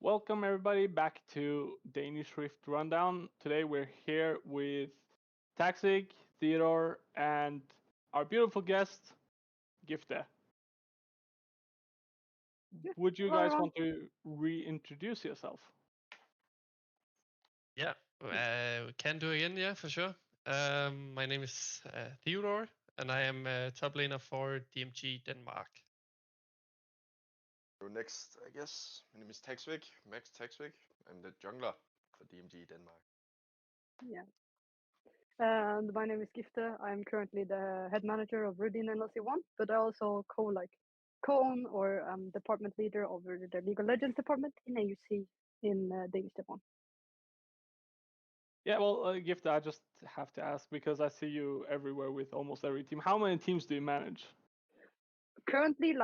Welcome everybody back to Danish Rift Rundown. Today we're here with Taxvig, Theodore, and our beautiful guest, Gifte. Yeah. Would you Hello, guys everyone. want to reintroduce yourself? Yeah, we can do again. Yeah, for sure. My name is Theodore, and I am top laner for DMG Denmark. So next, I guess, my name is Taxvig, Max Taxvig. I'm the jungler for DMG Denmark. Yeah. And my name is Gifte. I'm currently the head manager of Rudy in NLC1, but I also co-own or department leader over the League of Legends department in AUC in Danish Step 1. Yeah, well, Gifte, I just have to ask because I see you everywhere with almost every team. How many teams do you manage? Currently,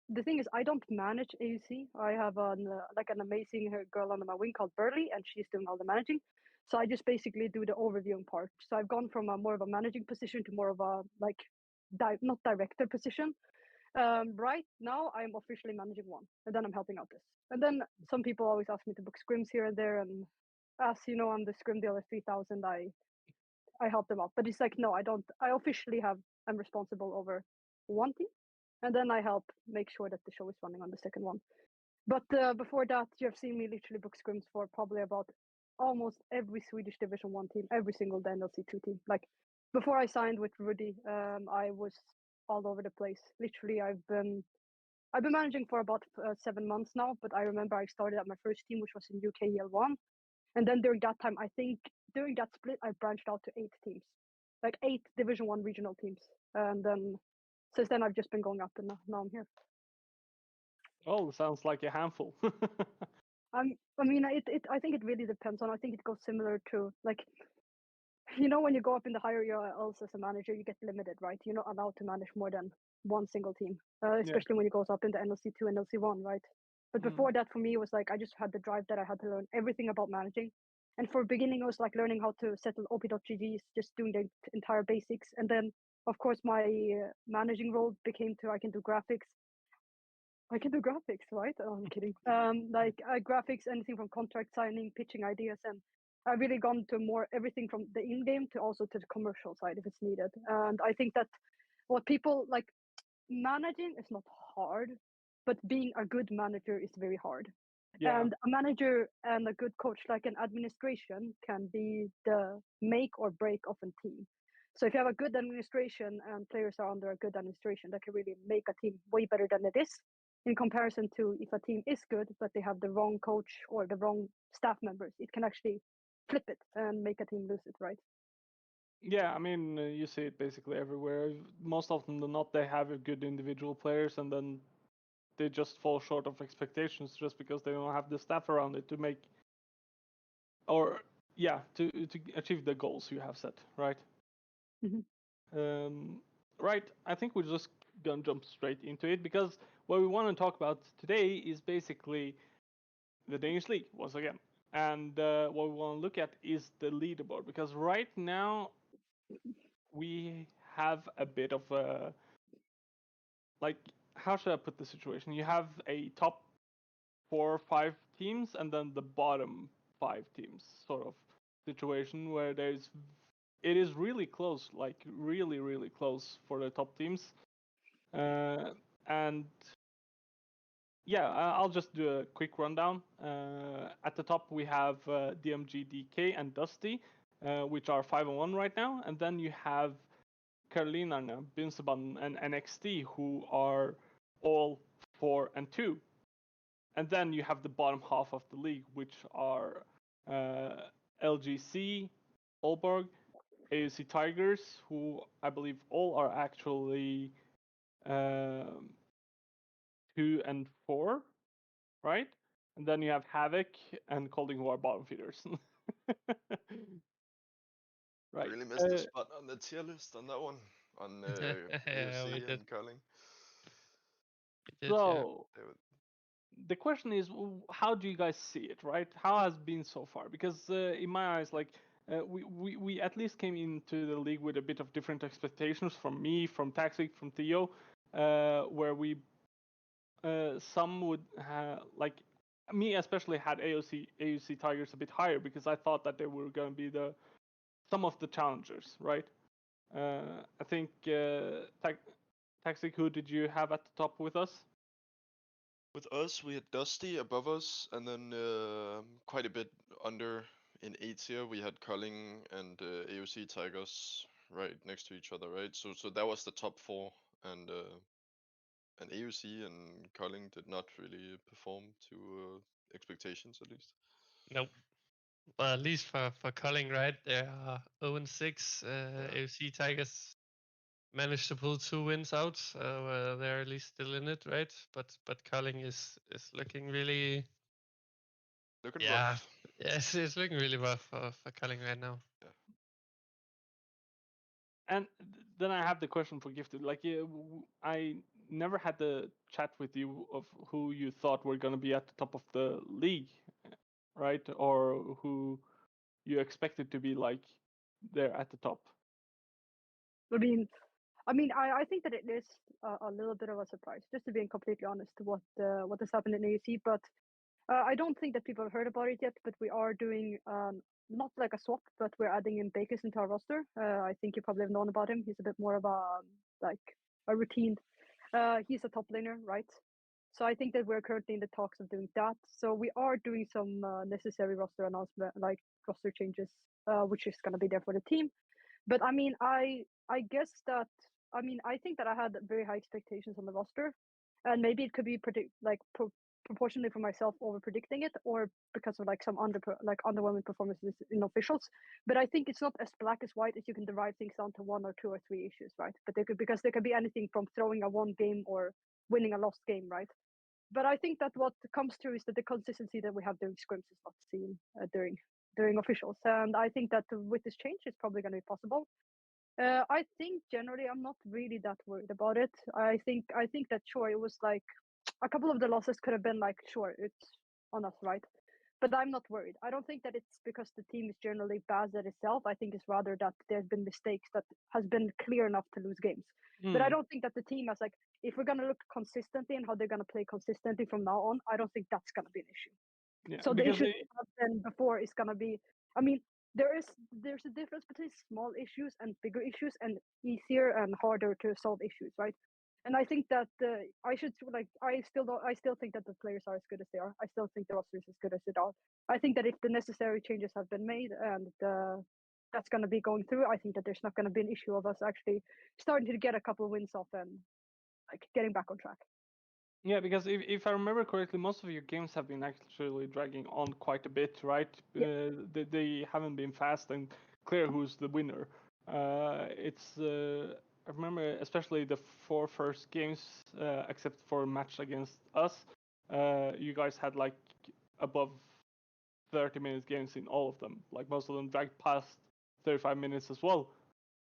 the thing is, I don't manage AUC. I have an amazing girl under my wing called Burley, and she's doing all the managing. So I just basically do the overviewing part. So I've gone from a more of a managing position to more of a not director position. Right now, I'm officially managing one, and then I'm helping out this. And then some people always ask me to book scrims here and there, and as you know, I'm the scrim dealer 3000. I help them out, but it's like no, I don't. I officially I'm responsible over one team, and then I help make sure that the show is running on the second one. But before that, you have seen me literally book scrims for probably about almost every Swedish Division 1 team, every single NLC2 team. Like before I signed with Rudy, I was all over the place. Literally, I've been managing for about 7 months now. But I remember I started at my first team, which was in UK EL1, and then during that time, I think during that split, I branched out to 8 teams, like 8 Division 1 regional teams, and then since then I've just been going up, and now I'm here. Oh, sounds like a handful. I mean, I think it really depends on. I think it goes similar to like, you know, when you go up in the higher ELs as a manager, you get limited, right? You're not allowed to manage more than one single team, especially when you go up in the NLC2 and NLC1, right? But before that, for me, it was like I just had the drive that I had to learn everything about managing. And for beginning, it was like learning how to settle OP.GGs, just doing the entire basics. And then, of course, my managing role became to I can do graphics. I can do graphics, right? Oh, I'm kidding. Graphics, anything from contract signing, pitching ideas, and I've really gone to more everything from the in-game to also to the commercial side if it's needed. And I think that what people like managing is not hard, but being a good manager is very hard. Yeah. And a manager and a good coach, like an administration, can be the make or break of a team. So if you have a good administration and players are under a good administration, that can really make a team way better than it is in comparison to if a team is good, but they have the wrong coach or the wrong staff members. It can actually flip it and make a team lose it, right? Yeah, I mean, you see it basically everywhere. Most often than not, they have a good individual players, and then they just fall short of expectations just because they don't have the staff around it to make, or yeah, to achieve the goals you have set, right? Mm-hmm. Right. I think we're just gonna jump straight into it because what we want to talk about today is basically the Danish league once again, and what we want to look at is the leaderboard because right now we have a bit of a like, how should I put the situation? You have a top 4 or 5 teams and then the bottom 5 teams sort of situation where it is really close, like really close for the top teams. And yeah, I'll just do a quick rundown. At the top we have DMG, DK, and Dusty, which are 5-1 right now, and then you have Carolina, Binsaban, and NXT, who are all 4-2. And then you have the bottom half of the league, which are LGC, Aalborg, AUC Tigers, who I believe all are actually 2-4, right? And then you have Havoc and Colding, who are bottom feeders. Right. Really missed the spot on the tier list on that one, on AUC and Curling. So the question is, how do you guys see it, right? How has it been so far? Because in my eyes, like we at least came into the league with a bit of different expectations from me, from Taxvig, from Theo, where we some would like me especially had AOC Tigers a bit higher because I thought that they were going to be some of the challengers, right? I think Taxvig, who did you have at the top with us? With us, we had Dusty above us, and then quite a bit under in A tier, we had Culling and AOC Tigers right next to each other, right? So that was the top four, and AOC and Culling did not really perform to expectations, at least. Nope. Well, at least for Culling, right? They are 0-6. AFC Tigers managed to pull 2 wins out, so they're at least still in it, right? But Culling is looking really Looking rough. Yes, it's looking really rough for Culling right now. Yeah. And then I have the question for Gifted. Like, I never had the chat with you of who you thought were going to be at the top of the league, right? Or who you expected to be like there at the top. I think that it is a little bit of a surprise, just to be completely honest, what has happened in AUC. But I don't think that people have heard about it yet. But we are doing not like a swap, but we're adding in Bakers into our roster. I think you probably have known about him. He's a bit more of a routine. He's a top laner, right? So I think that we're currently in the talks of doing that. So we are doing some necessary roster announcement, like roster changes, which is gonna be there for the team. But I mean, I guess that I think that I had very high expectations on the roster, and maybe it could be proportionally for myself over predicting it, or because of like some underwhelming performances in officials. But I think it's not as black as white as you can derive things down to 1 or 2 or 3 issues, right? But because there could be anything from throwing a 1 game or winning a lost game, right? But I think that what comes through is that the consistency that we have during scrims is not seen during officials, and I think that with this change, it's probably going to be possible. I think generally I'm not really that worried about it. I think that sure it was like a couple of the losses could have been like sure it's on us, right? But I'm not worried. I don't think that it's because the team is generally bad at itself. I think it's rather that there's been mistakes that has been clear enough to lose games. But I don't think that the team has like if we're gonna look consistently and how they're gonna play consistently from now on, I don't think that's gonna be an issue. Yeah, So the issue we have been before is gonna be, I mean, there's a difference between small issues and bigger issues and easier and harder to solve issues, right? And I think that I still think that the players are as good as they are. I still think the roster is as good as it are. I think that if the necessary changes have been made and that's going to be going through, I think that there's not going to be an issue of us actually starting to get a couple of wins off and like getting back on track. Yeah, because if I remember correctly, most of your games have been actually dragging on quite a bit, right? Yeah. They haven't been fast and clear who's the winner. I remember especially the 4 first games, except for a match against us, you guys had like above 30-minute games in all of them. Like most of them dragged past 35 minutes as well,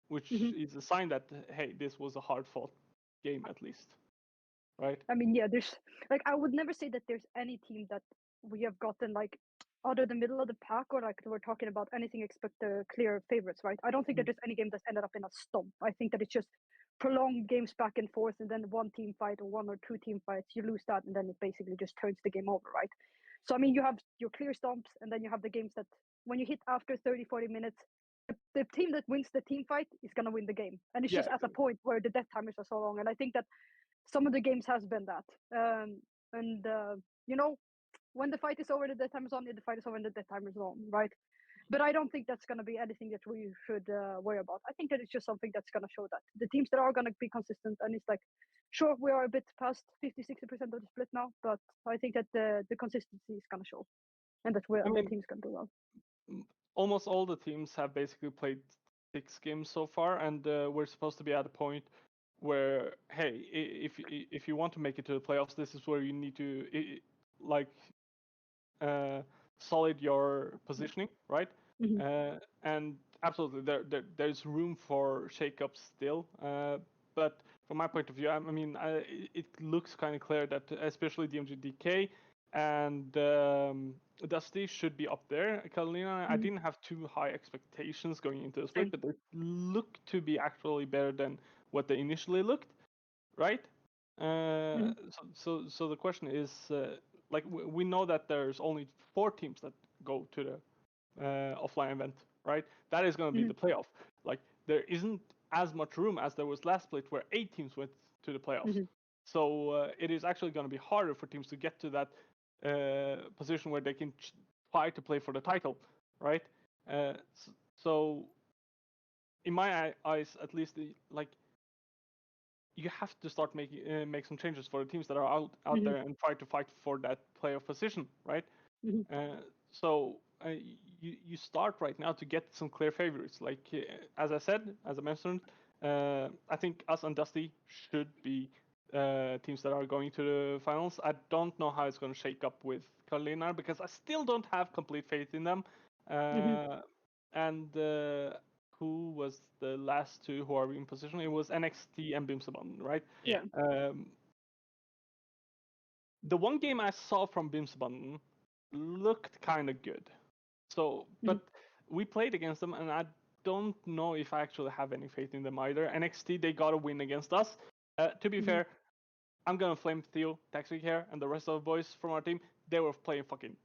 which is a sign that hey, this was a hard-fought game at least. Right. I mean, yeah, there's like I would never say that there's any team that we have gotten like out of the middle of the pack or like we're talking about anything except the clear favorites, right? I don't think that there's any game that's ended up in a stomp. I think that it's just prolonged games back and forth and then one team fight or 1 or 2 team fights, you lose that and then it basically just turns the game over, right? So I mean, you have your clear stomps and then you have the games that when you hit after 30-40 minutes, the team that wins the team fight is going to win the game. And it's just at a point where the death timers are so long. And I think that some of the games has been that. You know, when the fight is over, the death time is on, the fight is over and the death time is on, right? But I don't think that's going to be anything that we should worry about. I think that it's just something that's going to show that the teams that are going to be consistent, and it's like, sure, we are a bit past 50-60% of the split now, but I think that the consistency is going to show, and that the team's going to do well. Almost all the teams have basically played 6 games so far, and we're supposed to be at a point where, hey, if you want to make it to the playoffs, this is where you need to solid your positioning, right? And absolutely, there's room for shakeups still. But from my point of view, it looks kind of clear that especially DMG DK and Dusty should be up there. Carolina, I didn't have too high expectations going into the split, but they look to be actually better than what they initially looked, right? So the question is, like we know that there's only 4 teams that go to the offline event, right? That is going to be the playoff. Like there isn't as much room as there was last split where 8 teams went to the playoffs. So it is actually going to be harder for teams to get to that position where they can try to play for the title, right? So in my eyes, at least, like you have to start make some changes for the teams that are out there and try to fight for that playoff position, right? So you start right now to get some clear favorites. Like as I mentioned, I think us and Dusty should be teams that are going to the finals. I don't know how it's going to shake up with Carolina because I still don't have complete faith in them. And who was the last 2 who are in position? It was NXT and Bimsabon, right? Yeah. The one game I saw from Bimsabon looked kind of good. So, but we played against them, and I don't know if I actually have any faith in them either. NXT, they got a win against us. To be fair, I'm gonna flame Theo, Taxvig here, and the rest of the boys from our team. They were playing fucking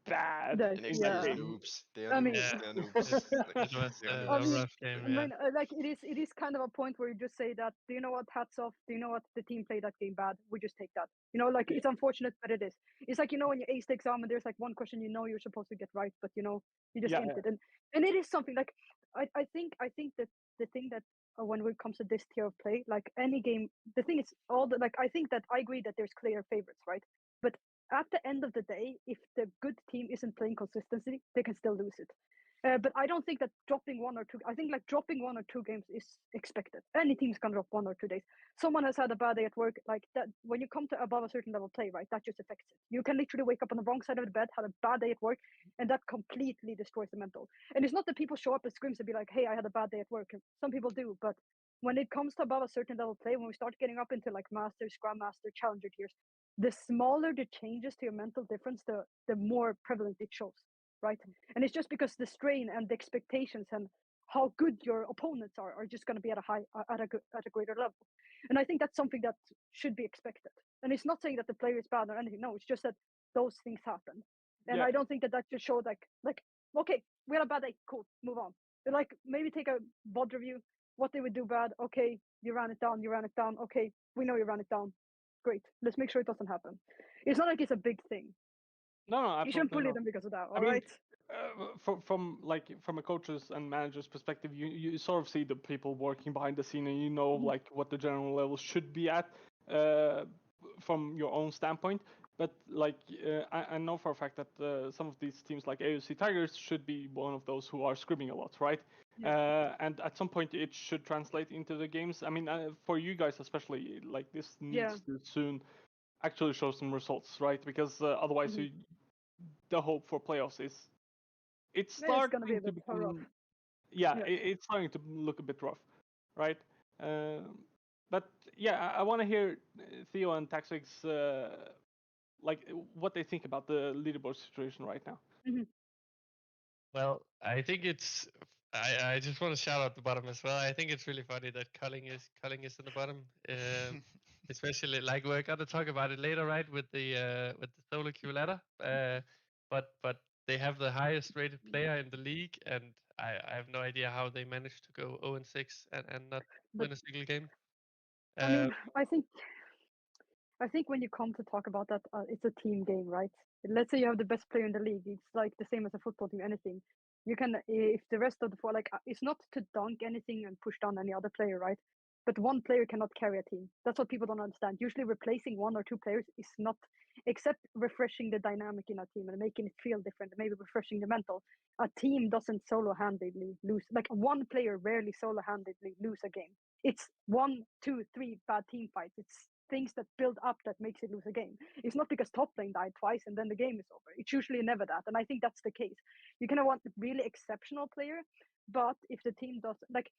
bad. NXT Yeah. is noobs. They are I noobs. mean- They are noobs. It was they are a noobs. rough game. I Yeah. mean, like it is kind of a point where you just say that, do you know what, hats off, do you know what, the team played that game bad, we just take that, you know, like it's unfortunate, but it is. It's like, you know, when you ace the exam and there's like one question you know you're supposed to get right, but you know you just ain't it. And it is something like I think that the thing that when it comes to this tier of play, like any game, the thing is all the, like I think that I agree that there's clear favorites, right? But at the end of the day, if the good team isn't playing consistency, they can still lose it. But I don't think that dropping 1 or 2. I think like dropping 1 or 2 games is expected. Any team's gonna drop 1 or 2 days. Someone has had a bad day at work, like that. When you come to above a certain level play, right, that just affects it. You can literally wake up on the wrong side of the bed, have a bad day at work, and that completely destroys the mental. And it's not that people show up at scrims and be like, "Hey, I had a bad day at work." Some people do, but when it comes to above a certain level play, when we start getting up into like master, scrum master, challenger tiers, the smaller the changes to your mental difference, the more prevalent it shows, right? And it's just because the strain and the expectations and how good your opponents are just going to be at a greater level. And I think that's something that should be expected. And it's not saying that the player is bad or anything. No, it's just that those things happen. And I don't think that just showed like okay, we had a bad day, cool, move on. But like maybe take a VOD review, what they would do bad. Okay, you ran it down. Okay, we know you ran it down. Great. Let's make sure it doesn't happen. It's not like it's a big thing. No, You shouldn't bully not. them because of that. I All mean, right. from a coach's and manager's perspective, you sort of see the people working behind the scene, and you know like what the general level should be at from your own standpoint. But like I know for a fact that some of these teams like AOC Tigers should be one of those who are scrimming a lot, right? And at some point it should translate into the games. I mean, for you guys especially, like this needs to soon actually show some results, right? Because otherwise the hope for playoffs is it's starting be a bit to become rough. it's starting to look a bit rough, right? But yeah, I want to hear Theo and Taxvig's like what they think about the leaderboard situation right now. Well, I think it's. I just want to shout out the bottom as well. I think it's really funny that Culling is in the bottom, especially like we're gonna talk about it later, right? With the solo queue ladder. But they have the highest rated player in the league, and I have no idea how they managed to go 0-6 and not win a single game. I mean, I think when you come to talk about that, it's a team game, right? Let's say you have the best player in the league. It's like the same as a football team, anything. You can, if the rest of the four, like, it's not to dunk anything and push down any other player, right? But one player cannot carry a team. That's what people don't understand. Usually replacing 1 or 2 players is not, except refreshing the dynamic in a team and making it feel different, maybe refreshing the mental. A team doesn't solo-handedly lose. Like one player rarely solo-handedly lose a game. It's 1, 2, 3 bad team fights. It's things that build up that makes it lose a game. It's not because top lane died twice and then the game is over. It's usually never that. And I think that's the case. You kind of want a really exceptional player, but if the team does, like,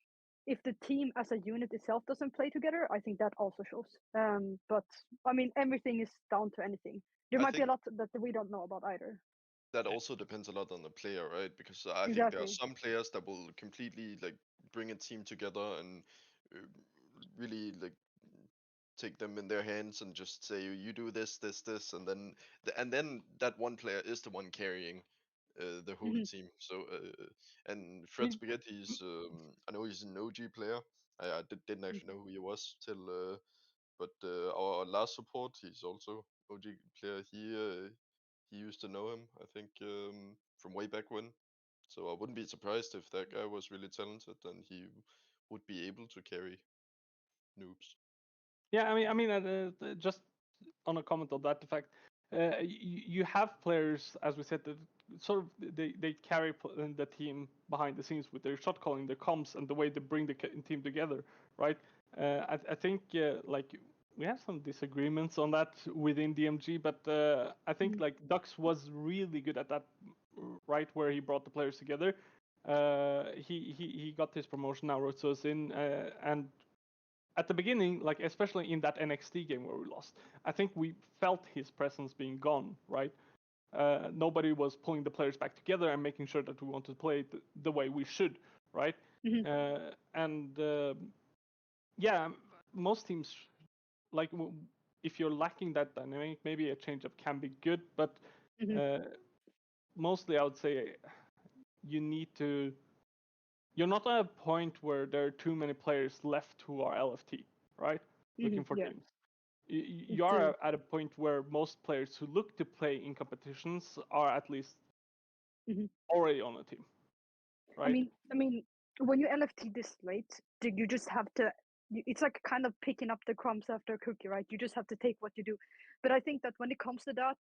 if the team as a unit itself doesn't play together, I think that also shows. But I mean, everything is down to anything. There might be a lot that we don't know about either. That also depends a lot on the player, right? Because I think there are some players that will completely like bring a team together and really like take them in their hands and just say you do this, this, this, and then that one player is the one carrying the whole Mhm. team. So and I Fred mean, Spaghetti's I know he's an OG player. I didn't actually know who he was till but our last support, he's also OG player. He used to know him, I think, from way back when. So I wouldn't be surprised if that guy was really talented and he would be able to carry noobs. yeah, just on a comment on that, the fact you have players, as we said, that sort of they carry the team behind the scenes with their shot calling, their comms, and the way they bring the team together, right? I think like we have some disagreements on that within DMG, but I think Mhm. like Dux was really good at that, right, where he brought the players together. He got his promotion now, wrote us in, and at the beginning, like especially in that NXT game where we lost, I think we felt his presence being gone, right? Nobody was pulling the players back together and making sure that we want to play the way we should, right? Mhm. And yeah, most teams, like if you're lacking that dynamic, maybe a change up can be good, but Mhm. mostly I would say you need to. You're not at a point where there are too many players left who are LFT, right? Looking Mhm. for Yeah. teams. You It's are at a point where most players who look to play in competitions are at least Mhm. already on a team, I right? mean, when you LFT this late, you just have to. It's like kind of picking up the crumbs after a cookie, right? You just have to take what you do. But I think that when it comes to that,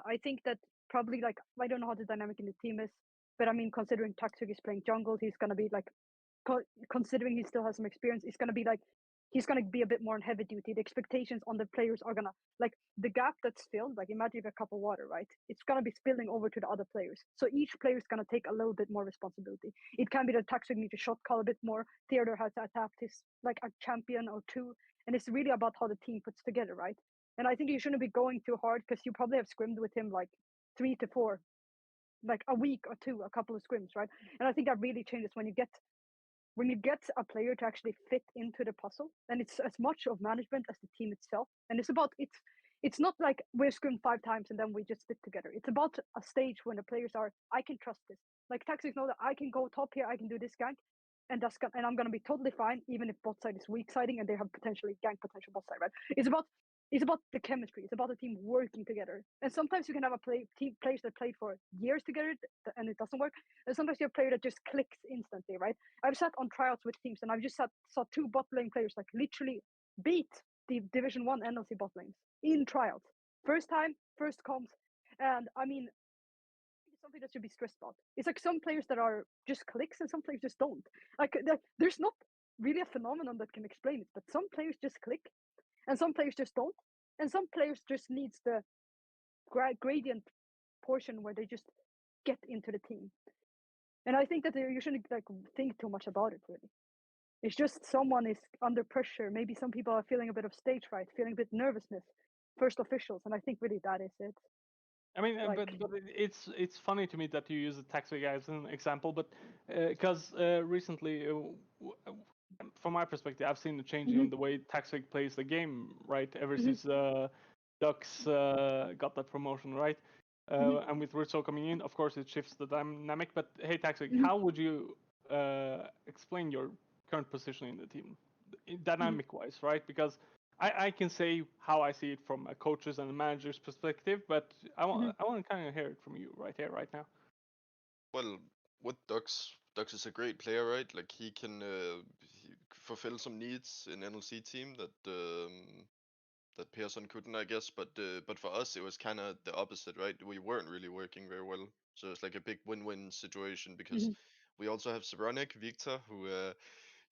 I think that probably like I don't know how the dynamic in the team is, but I mean, considering Taxvig is playing jungle, he's gonna be like considering he still has some experience, it's going to be like he's going to be a bit more on heavy duty. The expectations on the players are going to like the gap that's filled. Like imagine a cup of water, right? It's going to be spilling over to the other players. So each player is going to take a little bit more responsibility. It can be that Taxvig needs to shot call a bit more. Theodore has to adapt his like a champion or two, and it's really about how the team puts together, right? And I think you shouldn't be going too hard because you probably have scrimmed with him like 3 to 4, like a week or two, a couple of scrims, right? And I think that really changes when you get a player to actually fit into the puzzle, then it's as much of management as the team itself. And it's not like we're scrimmed 5 times and then we just fit together. It's about a stage when the players are, I can trust this. Like Taxis know that I can go top here, I can do this gank, and I'm gonna be totally fine, even if bot side is weak siding and they have potentially gank potential bot side, right? It's about the chemistry. It's about the team working together. And sometimes you can have team players that played for years together and it doesn't work. And sometimes you have a player that just clicks instantly, right? I've sat on tryouts with teams and I've just saw 2 bot lane players like literally beat the Division 1 NLC bot lanes in tryouts. First time, first comms. And I mean, it's something that should be stressed about. It's like some players that are just clicks and some players just don't. Like there's not really a phenomenon that can explain it, but some players just click and some players just don't. And some players just needs the gradient portion where they just get into the team. And I think that you shouldn't like think too much about it really. It's just someone is under pressure. Maybe some people are feeling a bit of stage fright, feeling a bit nervousness. First officials, and I think really that is it. I mean, Like, but it's funny to me that you use the taxi guy as an example, but because recently, from my perspective, I've seen the changing in the way Taxvig plays the game, right? Ever since Dux got that promotion, right? And with Rizzo coming in, of course, it shifts the dynamic. But hey, Taxvig, how would you explain your current position in the team, dynamic-wise, right? Because I can say how I see it from a coach's and a manager's perspective, but I want to kind of hear it from you right here, right now. Well, with Dux is a great player, right? Like he can fulfill some needs in NLC team that Pearson couldn't, I guess. But for us, it was kind of the opposite, right? We weren't really working very well, so it's like a big win-win situation because we also have Saronic Victor, who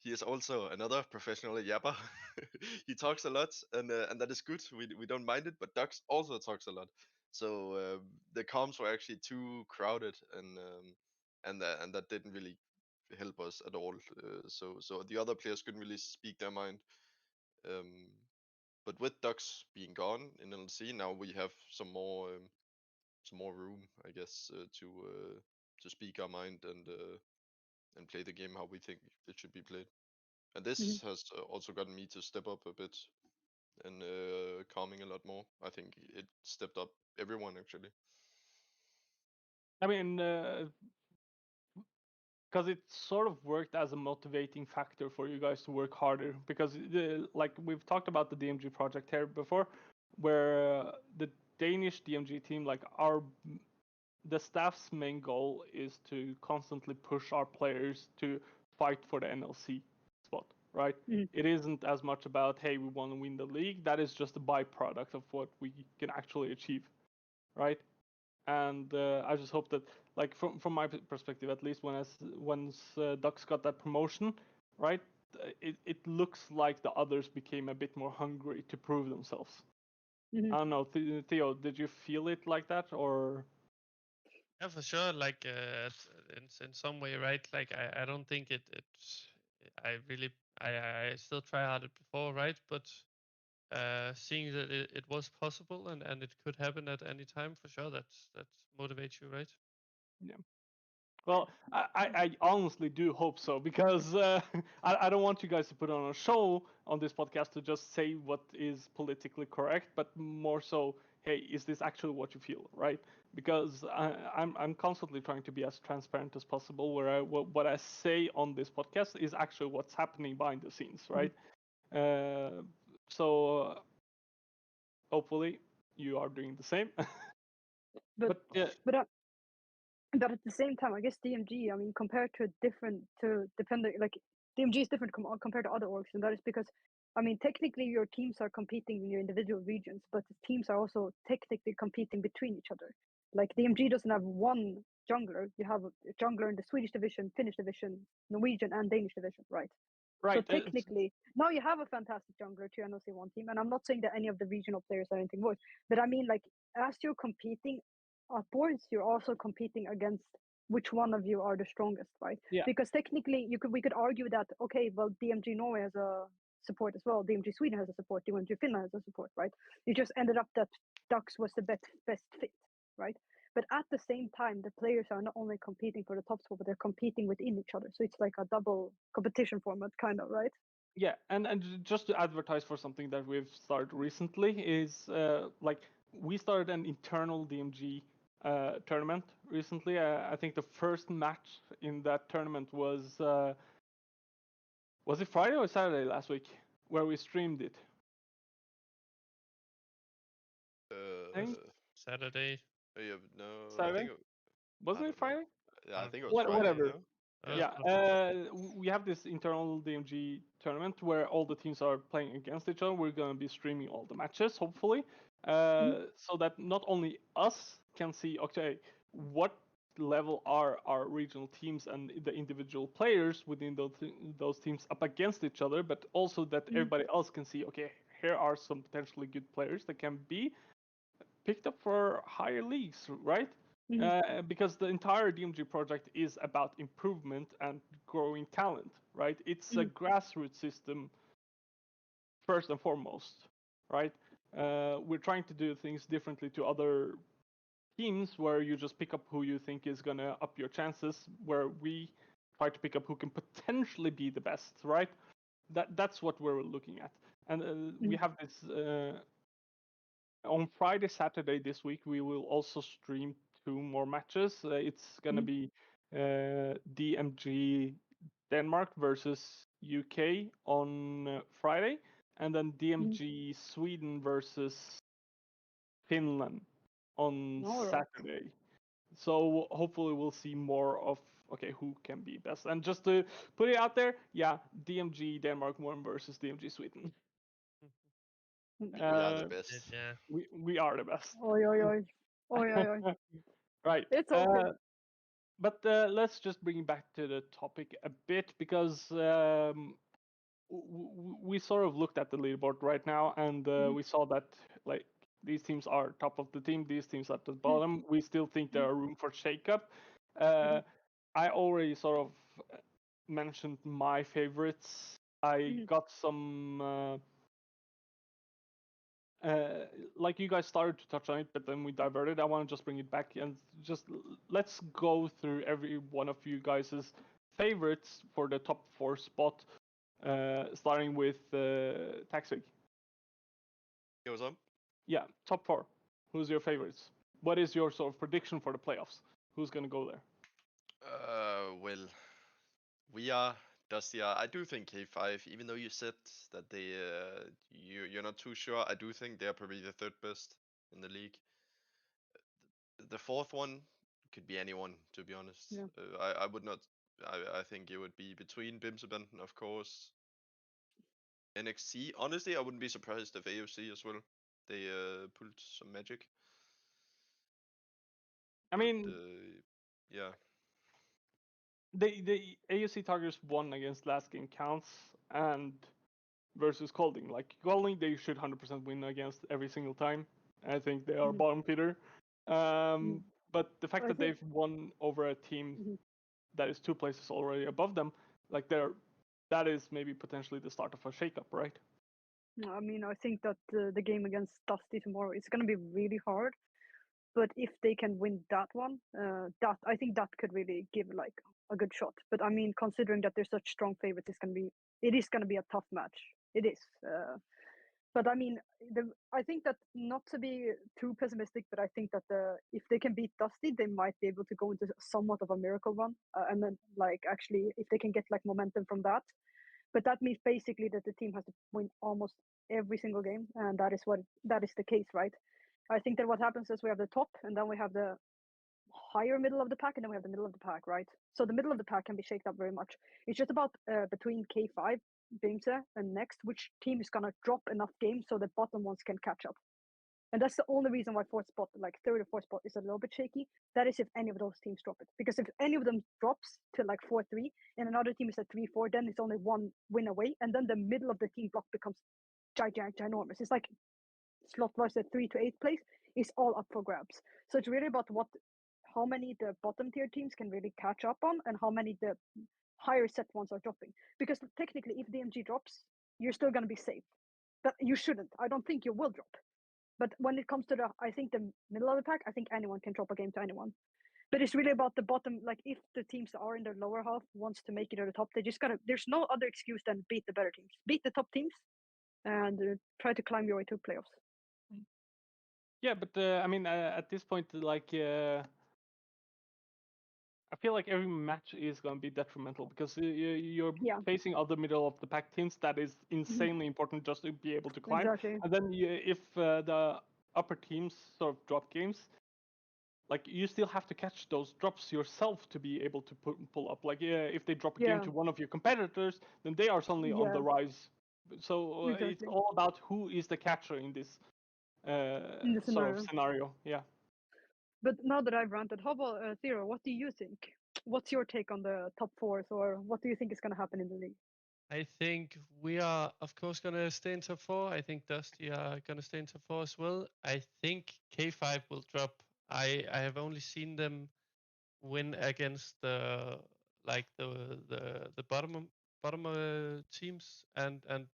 he is also another professional yapper. He talks a lot, and that is good. We don't mind it, but Dux also talks a lot. So the comms were actually too crowded, and that didn't really help us at all. So the other players couldn't really speak their mind. Um, but with Dux being gone in LC, now we have some more room, I guess, to speak our mind and play the game how we think it should be played. And this has also gotten me to step up a bit and calming a lot more. I think it stepped up everyone actually. I mean, because it sort of worked as a motivating factor for you guys to work harder. Because like we've talked about the DMG project here before, where the Danish DMG team, like the staff's main goal is to constantly push our players to fight for the NLC spot, right? Mhm. It isn't as much about, hey, we want to win the league. That is just a byproduct of what we can actually achieve, right? And I just hope that, like, from my perspective at least, once Ducks got that promotion, right, it looks like the others became a bit more hungry to prove themselves. Mhm. I don't know, Theo, did you feel it like that, or? Yeah, for sure. Like in some way, right? Like I don't think it's I really I still try harder before, right? But seeing that it was possible and it could happen at any time, for sure, that motivates you, right? Yeah. Well, I honestly do hope so, because I don't want you guys to put on a show on this podcast to just say what is politically correct, but more so, hey, is this actually what you feel, right? Because I'm constantly trying to be as transparent as possible, where what I say on this podcast is actually what's happening behind the scenes, right? So hopefully you are doing the same. But But yeah, but but at the same time, I guess DMG, I mean, compared to depending, like DMG is different compared to other orgs, and that is because, I mean, technically your teams are competing in your individual regions, but the teams are also technically competing between each other. Like DMG doesn't have one jungler; you have a jungler in the Swedish division, Finnish division, Norwegian, and Danish division, right? So right. technically, now you have a fantastic jungler to your NOC1 team, and I'm not saying that any of the regional players are anything worse, but I mean, like, as you're competing upwards, you're also competing against which one of you are the strongest, right? Yeah. Because technically, we could argue that, okay, well, DMG Norway has a support as well, DMG Sweden has a support, DMG Finland has a support, right? It just ended up that Dux was the best fit, right? But at the same time, the players are not only competing for the top spot, but they're competing within each other. So it's like a double competition format, kind of, right? Yeah, and just to advertise for something that we've started recently is like we started an internal DMG tournament recently. I think the first match in that tournament was it Friday or Saturday last week, where we streamed it. I think Saturday. Yeah, no, I Saturday, think I wasn't it don't know. Friday? Yeah, I think it was What, Friday. whatever. No. Uh, Yeah, uh, we have this internal DMG tournament where all the teams are playing against each other. We're going to be streaming all the matches, hopefully, so that not only us can see, okay, what level are our regional teams and the individual players within those teams up against each other, but also that everybody else can see, okay, here are some potentially good players that can be picked up for higher leagues, right? Because the entire DMG project is about improvement and growing talent, right? It's a grassroots system first and foremost, right? We're trying to do things differently to other teams where you just pick up who you think is gonna up your chances, where we try to pick up who can potentially be the best, right? That's what we're looking at, and we have this on Friday, Saturday this week, we will also stream 2 more matches. It's gonna be DMG Denmark versus UK on Friday, and then DMG Sweden versus Finland on All right. Saturday. So hopefully we'll see more of, okay, who can be best. And just to put it out there, yeah, DMG Denmark won versus DMG Sweden. We are the Uh, best. yeah. we are the best. Oi, oi, oi. Oi, oi, oi. Right. It's okay. But let's just bring back to the topic a bit, because we sort of looked at the leaderboard right now, and we saw that, like, these teams are top of the team, these teams at the bottom. We still think there are room for shakeup. I already sort of mentioned my favorites. I got some. Like you guys started to touch on it, but then we diverted. I want to just bring it back and just let's go through every one of you guys' favorites for the top 4 spot, starting with Taxvig. Hey, what's up? Yeah, top 4. Who's your favorites? What is your sort of prediction for the playoffs? Who's gonna go there? Well, we are Dusty. I do think K5, even though you said that you're not too sure. I do think they're probably the third best in the league. The fourth one could be anyone, to be honest. Yeah. I would not. I think it would be between Bimsebanden, of course, NXT. Honestly, I wouldn't be surprised if AOC as well. They pulled some magic. I mean, Yeah. the AUC Tigers won against last game counts and versus Colding. Like Colding, they should 100% win against every single time. I think they are Mhm. bottom feeder. But the fact I that think- they've won over a team Mhm. that is 2 places already above them, like that is maybe potentially the start of a shakeup, right? I mean, I think that the game against Dusty tomorrow is going to be really hard. But if they can win that one, that I think that could really give like a good shot. But I mean, considering that they're such strong favorites, it is going to be a tough match. It is. But I mean, I think that not to be too pessimistic, but I think that if they can beat Dusty, they might be able to go into somewhat of a miracle run, and then like actually if they can get like momentum from that. But that means basically that the team has to win almost every single game, and that is the case, right? I think that what happens is we have the top, and then we have the higher middle of the pack, and then we have the middle of the pack, right? So the middle of the pack can be shaked up very much. It's just about between K5, Bimse, and next, which team is gonna drop enough games so the bottom ones can catch up. And that's the only reason why fourth spot, like third or fourth spot, is a little bit shaky. That is if any of those teams drop it. Because if any of them drops to like 4-3 and another team is at 3-4, then it's only one win away. And then the middle of the team block becomes ginormous. It's like slot wise at 3 to 8 place is all up for grabs. So it's really about how many the bottom tier teams can really catch up on and how many the higher set ones are dropping. Because technically, if DMG drops, you're still going to be safe. But you shouldn't. I don't think you will drop. But when it comes to I think the middle of the pack, I think anyone can drop a game to anyone. But it's really about the bottom. Like if the teams that are in the lower half wants to make it to the top, they just gotta. There's no other excuse than beat the better teams, beat the top teams, and try to climb your way to playoffs. Yeah, but I mean, at this point, like, I feel like every match is going to be detrimental because you're Yeah. facing other middle of the pack teams that is insanely important just to be able to climb. Exactly. And then if the upper teams sort of drop games, like you still have to catch those drops yourself to be able to pull up. Like if they drop a game Yeah. to one of your competitors, then they are suddenly on the Yeah. rise. So it's Exactly. all about who is the catcher in this In the sort of scenario. scenario. Yeah. But now that I've ranted, how about Theo? What do you think? What's your take on the top fours, or what do you think is going to happen in the league? I think we are, of course, gonna stay in top 4. I think Dusty are gonna stay in top 4 as well. I think K5 will drop. I have only seen them win against the like the bottom teams, and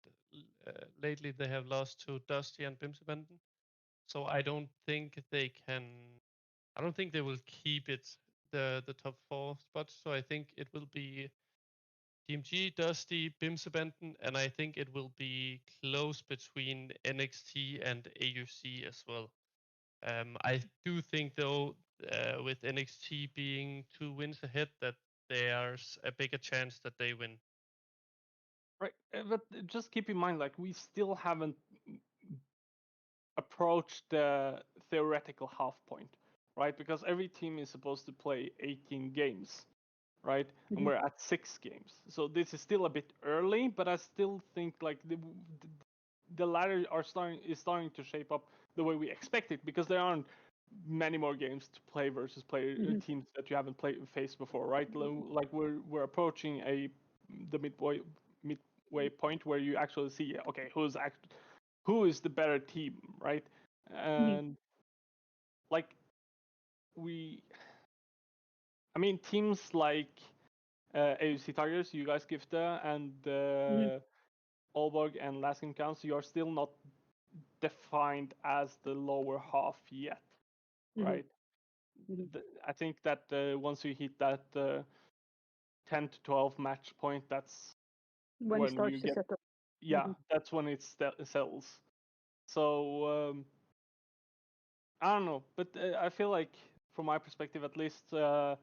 lately they have lost to Dusty and Bimsebanden. So I don't think they can. I don't think they will keep it the top 4 spots. So I think it will be DMG, Dusty, Bimsebanden, and I think it will be close between NXT and AUC as well. I do think though, with NXT being 2 wins ahead, that there's a bigger chance that they win. Right, but just keep in mind, like we still haven't approached the theoretical half point, right? Because every team is supposed to play 18 games, right? And Mhm. we're at 6 games, so this is still a bit early. But I still think like the ladder is starting to shape up the way we expect it, because there aren't many more games to play versus teams that you haven't faced before, right? Like we're approaching the midway point where you actually see, okay, who is the better team, right? And like I mean, teams like AUC Tigers, you guys Gifte, and Aalborg and Laskin Counts, you are still not defined as the lower half yet, right? I think that once you hit that 10 to 12 match point, that's When it when you starts to get, set up. yeah, that's when it sells. So I don't know, but I feel like, from my perspective at least, there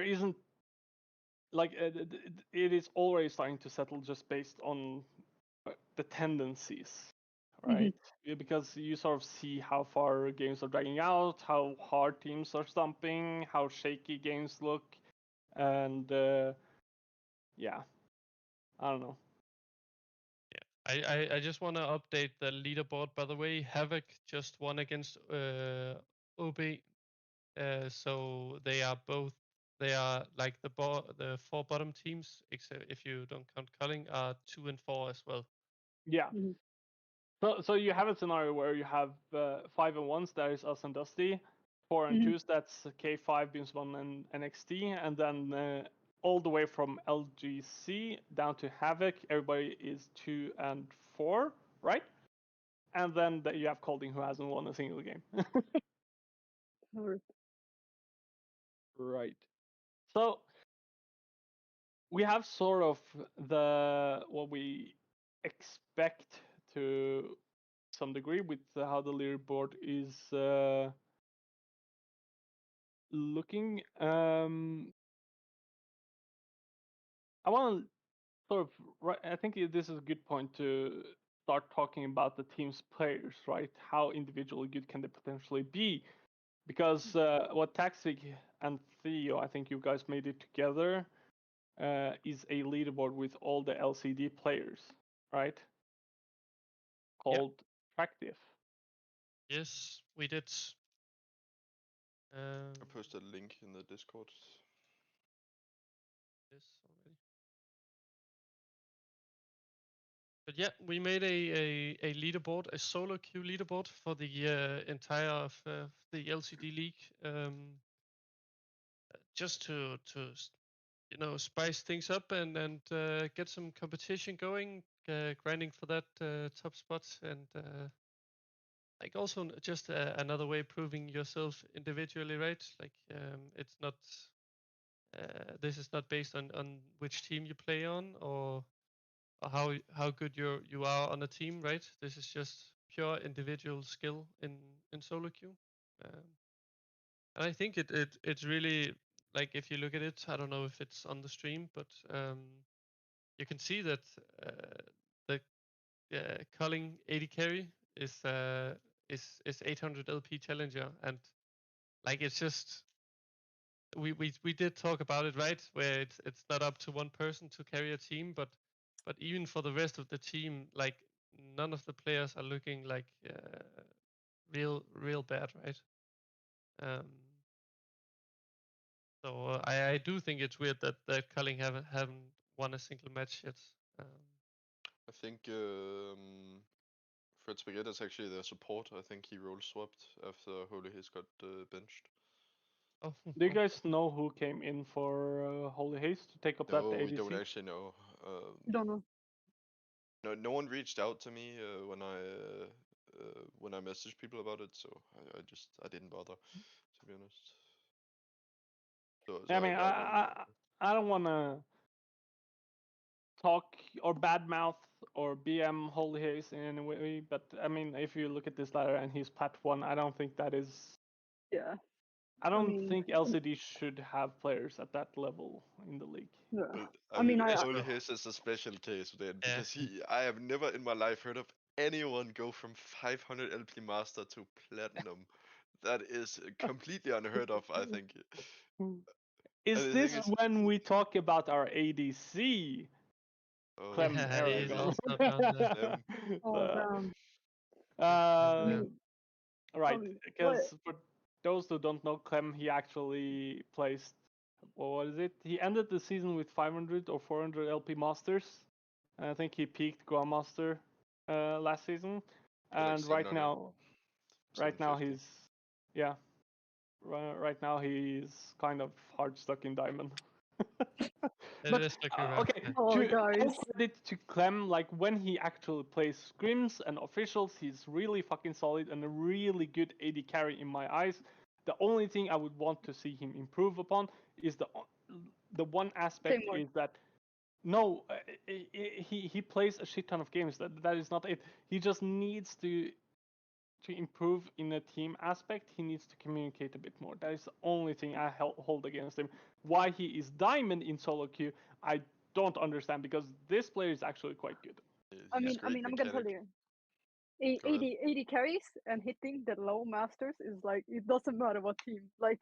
isn't like it is already starting to settle just based on the tendencies, right? Yeah, because you sort of see how far games are dragging out, how hard teams are stumping, how shaky games look, and yeah, I don't know. I just want to update the leaderboard. By the way, Havoc just won against OB. So they are like the four bottom teams, except if you don't count Culling, are 2 and 4 as well. Yeah. So you have a scenario where you have 5 and 1s, that is us and Dusty, 4 and 2s, that's K5, Beams1 and NXT, and then all the way from LGC down to Havoc, everybody is 2 and 4, right? And then you have Colding, who hasn't won a single game. Right. So we have sort of what we expect to some degree with how the leaderboard is looking. I want to sort of, I think this is a good point to start talking about the team's players, right? How individually good can they potentially be? Because what Taxvig and Theo, I think you guys made it together, is a leaderboard with all the LCD players, right? Called Attractive. Yes, we did. I posted a link in the Discord. Yes, already. But yeah, we made a leaderboard, a solo queue leaderboard for the entire of the LCD league, just to spice things up and get some competition going, grinding for that top spot, and like also just another way proving yourself individually, right? Like it's not this is not based on which team you play on or how good you are on a team, right? This is just pure individual skill in solo queue. And I think it's really, like, if you look at it, I don't know if it's on the stream, but you can see that the Culling 80 carry is 800 LP challenger, and like it's just we did talk about it, right? Where it's not up to one person to carry a team, but even for the rest of the team, like none of the players are looking like real bad, right? So I do think it's weird that Culling haven't won a single match yet. I think Fred Spaghetti is actually their support. I think he role swapped after Holy Haze got benched. Oh, Do you guys know who came in for Holy Haste to take up that No, ADC? we don't actually know. Don't know. No one reached out to me when I messaged people about it, so I didn't bother, to be honest. So I mean, I don't know. I don't want to talk or badmouth or BM Holy Haze in any way, but I mean, if you look at this ladder and he's plat 1, I don't think that is. Yeah. I don't think LCD should have players at that level in the league. Yeah. But, I mean, Holy Haze is a special case then, because I have never in my life heard of anyone go from 500 LP Master to Platinum. That is completely unheard of, I think. Is the this thing is- when we talk about our ADC? Oh, Clem Yeah, he's Aragon. also down there. Clem. oh damn. Uh, mean, right, because what? for those who don't know Clem, he actually placed, what is it? He ended the season with 500 or 400 LP Masters. And I think he peaked Grandmaster last season. Yeah, like And right now 750. he's, yeah, right now he's kind of hard stuck in Diamond. It is looking rough. Okay, Yeah. Oh, guys. all credit to Clem, like when he actually plays scrims and officials, he's really fucking solid and a really good AD carry in my eyes. The only thing I would want to see him improve upon is the one aspect Same word. is that No, he plays a shit ton of games. That is not it. He just needs to improve in a team aspect. He needs to communicate a bit more. That is the only thing I hold against him. Why he is diamond in solo queue, I don't understand, because this player is actually quite good. I He's mean, great I'm gonna tell mechanic. you, Go ahead. 80 carries and hitting the low masters is like, it doesn't matter what team. Like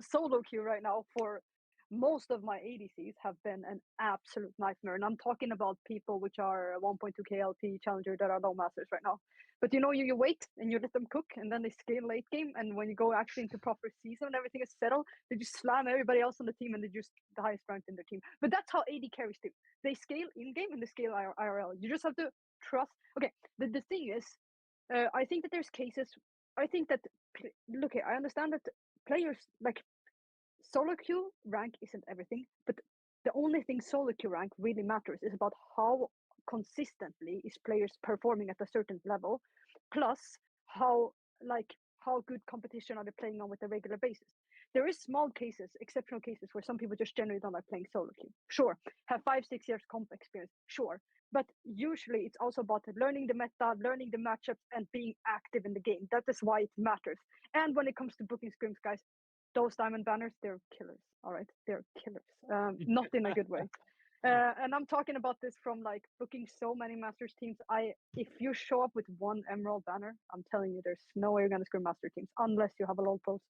solo queue right now for most of my ADCs have been an absolute nightmare, and I'm talking about people which are 1.2 KLP challenger that are low masters right now. But you wait and you let them cook, and then they scale late game, and when you go actually into proper season and everything is settled, they just slam everybody else on the team, and they just the highest ranked in their team. But that's how 80 carries do. They scale in game and they scale IRL. You just have to trust. Okay, the thing is, I think that there's cases. I think that look here, I understand that players like solo queue rank isn't everything, but the only thing solo queue rank really matters is about how consistently is players performing at a certain level, plus how how good competition are they playing on with a regular basis. There is small cases, exceptional cases where some people just generally don't like playing solo queue. Sure, have 5-6 years comp experience. Sure, but usually it's also about learning the meta, learning the matchups, and being active in the game. That is why it matters. And when it comes to booking scrims, guys, those diamond banners, they're killers. All right, they're killers. Not in a good way. And I'm talking about this from like booking so many masters teams. If you show up with one emerald banner, I'm telling you, there's no way you're gonna scrim master teams unless you have a low post.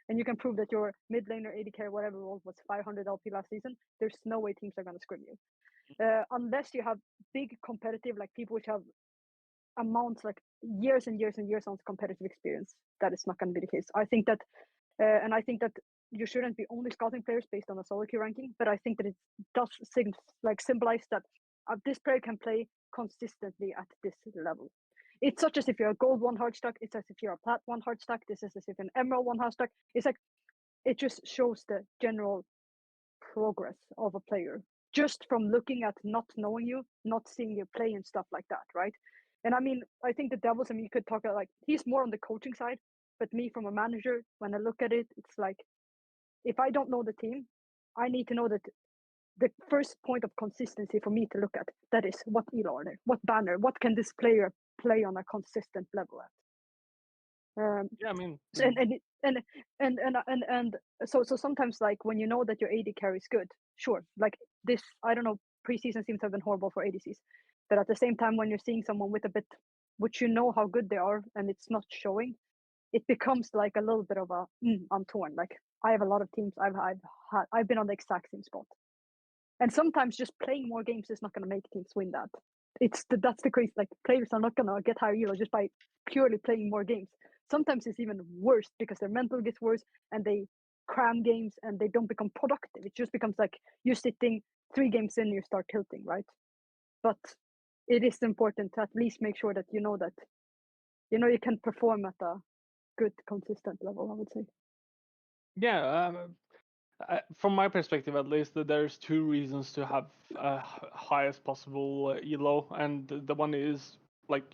And you can prove that your mid laner 80k whatever role was 500 LP last season. There's no way teams are gonna scrim you, unless you have big competitive, like people which have amounts like years and years and years on competitive experience. That is not going to be the case. I think that, and I think that you shouldn't be only scouting players based on a solo queue ranking, but I think that it does symbolize that this player can play consistently at this level. It's such as if you're a gold one heart stack. It's as if you're a plat one heart stack. This is as if an emerald one heart stack. It's like it just shows the general progress of a player just from looking at not knowing you, not seeing you play and stuff like that, right? And I mean, I think the Devils, I mean, you could talk about like he's more on the coaching side, but me from a manager, when I look at it, it's like if I don't know the team, I need to know that the first point of consistency for me to look at that is what elo are there, what banner, what can this player play on a consistent level at. Yeah, I mean, So, and so sometimes like when you know that your AD carry is good, sure, like this, I don't know, preseason seems to have been horrible for ADCs, but at the same time when you're seeing someone with a bit, which you know how good they are and it's not showing, it becomes like a little bit of a I'm torn. Like I have a lot of teams I've been on the exact same spot, and sometimes just playing more games is not going to make teams win that. That's the crazy. Like players are not going to get higher elo just by purely playing more games. Sometimes it's even worse because their mental gets worse and they cram games and they don't become productive. It just becomes like you're sitting 3 games in, you start tilting, right? But it is important to at least make sure that you know you can perform at a good, consistent level, I would say. yeah. From my perspective, at least, there's 2 reasons to have highest possible elo, and the one is like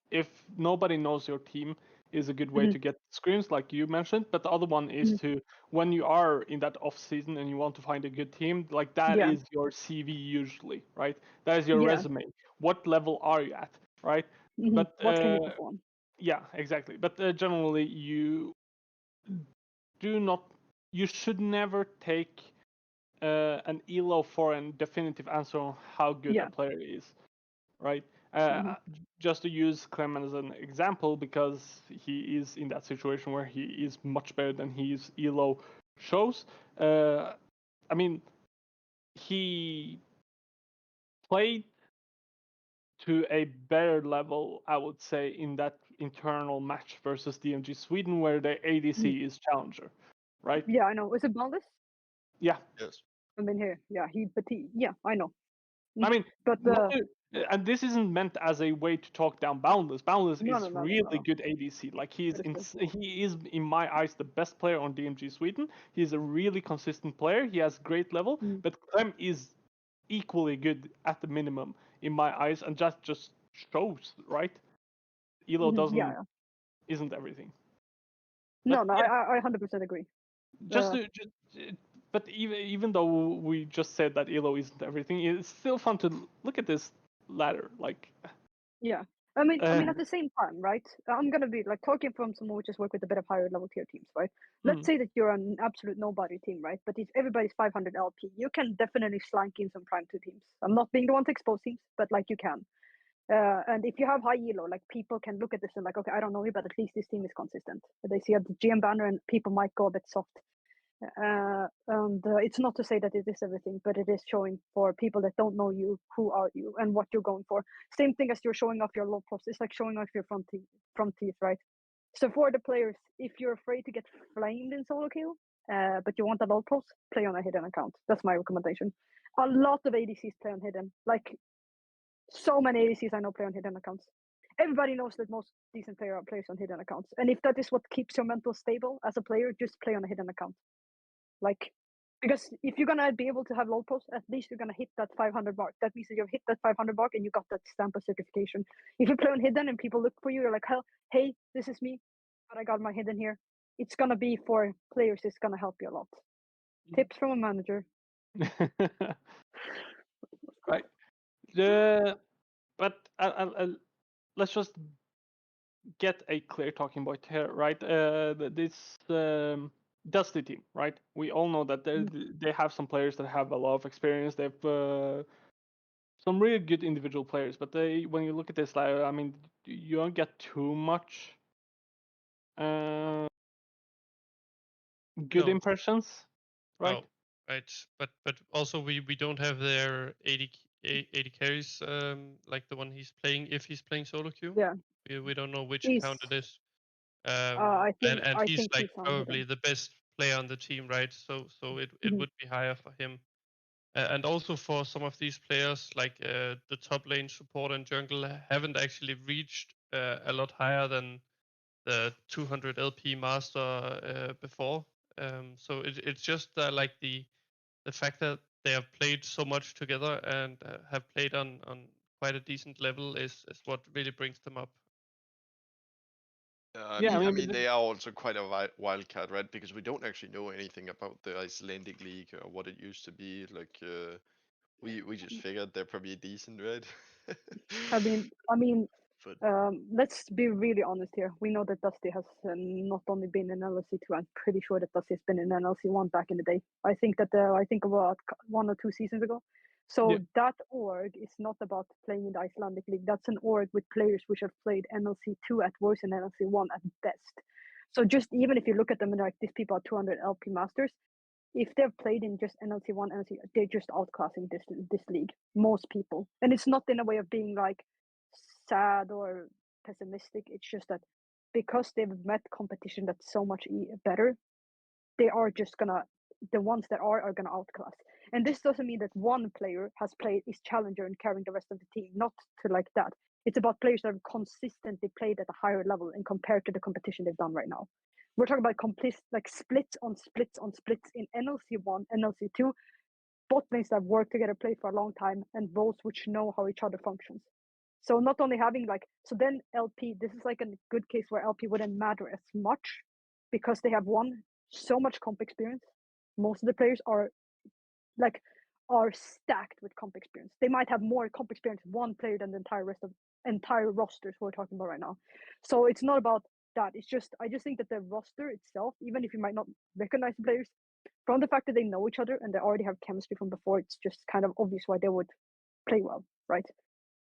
if nobody knows your team is a good way to get screens, like you mentioned. But the other one is to when you are in that off season and you want to find a good team, like that Yeah. is your CV usually, right? That is your Yeah. resume. What level are you at, right? But What can you perform? yeah, exactly. But generally, you should never take an elo for a definitive answer on how good Yeah. a player is, right? Just to use Clem as an example, because he is in that situation where he is much better than his elo shows. I mean, he played to a better level, I would say, in that internal match versus DMG Sweden, where the ADC is challenger, right? Yeah, I know. Was it Boundless? Yeah. Yes. I mean here. Yeah, yeah, I know. I mean, but and this isn't meant as a way to talk down Boundless. Boundless No, is no, no, no, really no. good ADC. Like he That is true. is in my eyes the best player on DMG Sweden. He's a really consistent player. He has great level, but Clem is equally good at the minimum in my eyes, and that just shows, right? Elo Yeah. isn't everything. No, But no, yeah, I 100% agree. just to but even though we just said that elo isn't everything, it's still fun to look at this ladder. Like, Yeah. I mean, at the same time, right? I'm gonna be like talking from someone who just work with a bit of higher level tier teams, right? Let's say that you're an absolute nobody team, right? But if everybody's 500 LP, you can definitely slank in some prime 2 teams. I'm not being the one to expose teams, but like you can. And if you have high elo, like people can look at this and like, okay, I don't know you, but at least this team is consistent. They see the GM banner and people might go a bit soft. And it's not to say that it is everything, but it is showing for people that don't know you, who are you and what you're going for. Same thing as you're showing off your low pros. It's like showing off your front teeth, right? So for the players, if you're afraid to get flamed in solo queue, but you want a low pros, play on a hidden account. That's my recommendation. A lot of ADCs play on hidden. Like so many ADCs I know play on hidden accounts. Everybody knows that most decent players on hidden accounts. And if that is what keeps your mental stable as a player, just play on a hidden account. Like, because if you're gonna be able to have low pros, at least you're gonna hit that 500 mark. That means that you've hit that 500 mark and you got that stamp of certification. If you play on hidden and people look for you, you're like, hey, this is me, but I got my hidden here. It's gonna be for players. It's gonna help you a lot. Tips from a manager. Right. But let's just get a clear talking point here, right? This Dusty team, right? We all know that they have some players that have a lot of experience. They've some really good individual players, but when you look at this, like, I mean, you don't get too much good No. impressions, right? Oh, right. But also we don't have their 80 carries like the one he's playing if he's playing solo queue. Yeah. We don't know which He's- account it is. I think he's he's like on probably hidden. the best player on the team, right? So it Mhm. would be higher for him. And also for some of these players, like the top lane support and jungle haven't actually reached a lot higher than the 200 LP master before. So it's just like the fact that they have played so much together and have played on quite a decent level is what really brings them up. Yeah, I I mean, mean, they are also quite a wildcard, right? Because we don't actually know anything about the Icelandic league or what it used to be. Like, we just figured they're probably decent, right? I mean, But let's be really honest here. We know that Dusty has not only been in LLC2, I'm pretty sure that Dusty has been in LLC1 back in the day. I think about 1 or 2 seasons ago. So Yeah. that org is not about playing in the Icelandic league. That's an org with players which have played NLC2 at worst and NLC1 at best. So just even if you look at them and like these people are 200 LP masters, if they've played in just NLC1, NLC, they're just outclassing this league. Most people, and it's not in a way of being like sad or pessimistic. It's just that because they've met competition that's so much better, they are just gonna the ones that are gonna outclass. And this doesn't mean that one player has played is challenger and carrying the rest of the team. Not to like that. It's about players that have consistently played at a higher level and compared to the competition they've done right now. We're talking about like splits on splits on splits in NLC1, NLC2, bot lanes that work together, play for a long time, and roles which know how each other functions. So not only having so then LP, this is like a good case where LP wouldn't matter as much because they have won so much comp experience. Most of the players are stacked with comp experience. They might have more comp experience one player than the entire rosters we're talking about right now. So it's not about that. It's just I just think that the roster itself, even if you might not recognize the players, from the fact that they know each other and they already have chemistry from before, it's just kind of obvious why they would play well, right?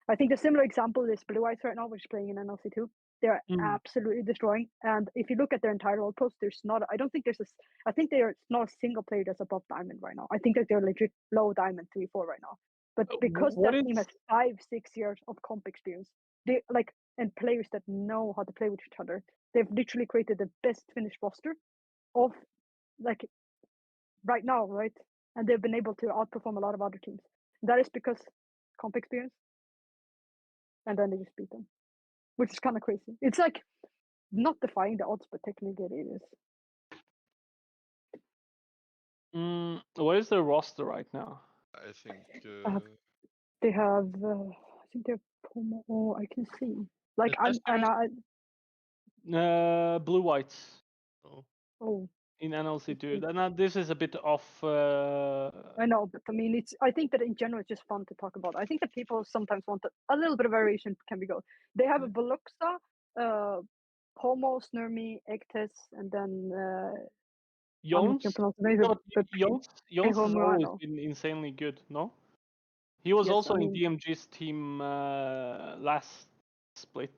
I think the similar example is Blue Eyes right now, which is playing in NLC2. They're absolutely destroying. And if you look at their entire role post, I think they are not a single player that's above diamond right now. I think that they're legit low diamond 3-4 right now. But because that team has 5-6 years of comp experience, they and players that know how to play with each other, they've literally created the best finished roster of right now, right? And they've been able to outperform a lot of other teams. That is because comp experience, and then they just beat them, which is kind of crazy. It's like not defying the odds, but technically it is. What is their roster right now? I think they have. I think they're Pomo. Oh, I can see. Like Is Dusty Blue Whites. Oh. Oh, in NLC2. Then this is a bit off. I know, but I mean, I think that in general, it's just fun to talk about. I think that people sometimes want a little bit of variation can be good. They have a Veluxa, Pomo, Snurmy, Ektes, and then I'm not Jones. gonna pronounce the name, but Jones has always Murano. been insanely good. No, he was Yes, also I in mean, DMG's team last split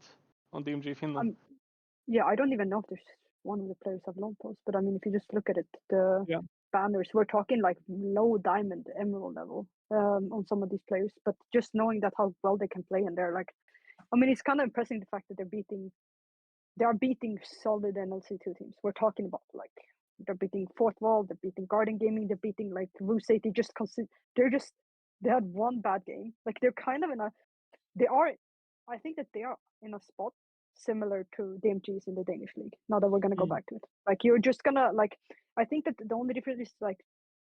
on DMG Finland. yeah, I don't even know if there's one of the players have long posts, but I mean, if you just look at it, the Yeah. banners, we're talking like low diamond, emerald level on some of these players. But just knowing that how well they can play, and they're like, I mean, it's kind of impressing the fact that they are beating solid NLC2 teams. We're talking about like they're beating Fourth Wall, they're beating Garden Gaming, they're beating like Rusate. They had one bad game. Like they're kind of I think that they are in a spot similar to DMGs in the Danish league. Now that we're gonna go back to it, like you're just gonna like. I think that the only difference is like,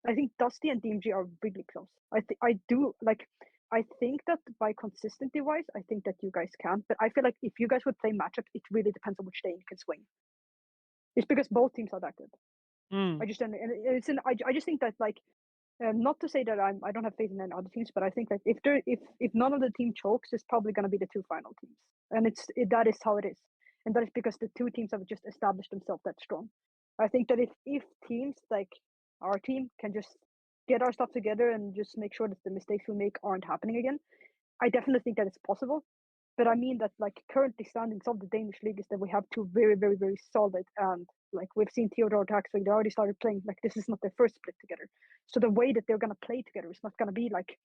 I think Dusty and DMG are really close. I think that by consistency wise, I think that you guys can. But I feel like if you guys would play matchups, it really depends on which day you can swing. It's because both teams are that good. I just don't. And I just think that like, not to say that I don't have faith in any other teams, but I think that if none of the team chokes, it's probably going to be the two final teams, and that is how it is, and that is because the two teams have just established themselves that strong. I think that if teams like our team can just get our stuff together and just make sure that the mistakes we make aren't happening again, I definitely think that it's possible. But I mean that like currently standings of the Danish league is that we have two very, very, very solid, and like we've seen Theodore Taxvig, they already started playing. Like this is not their first split together. So the way that they're gonna play together is not gonna be like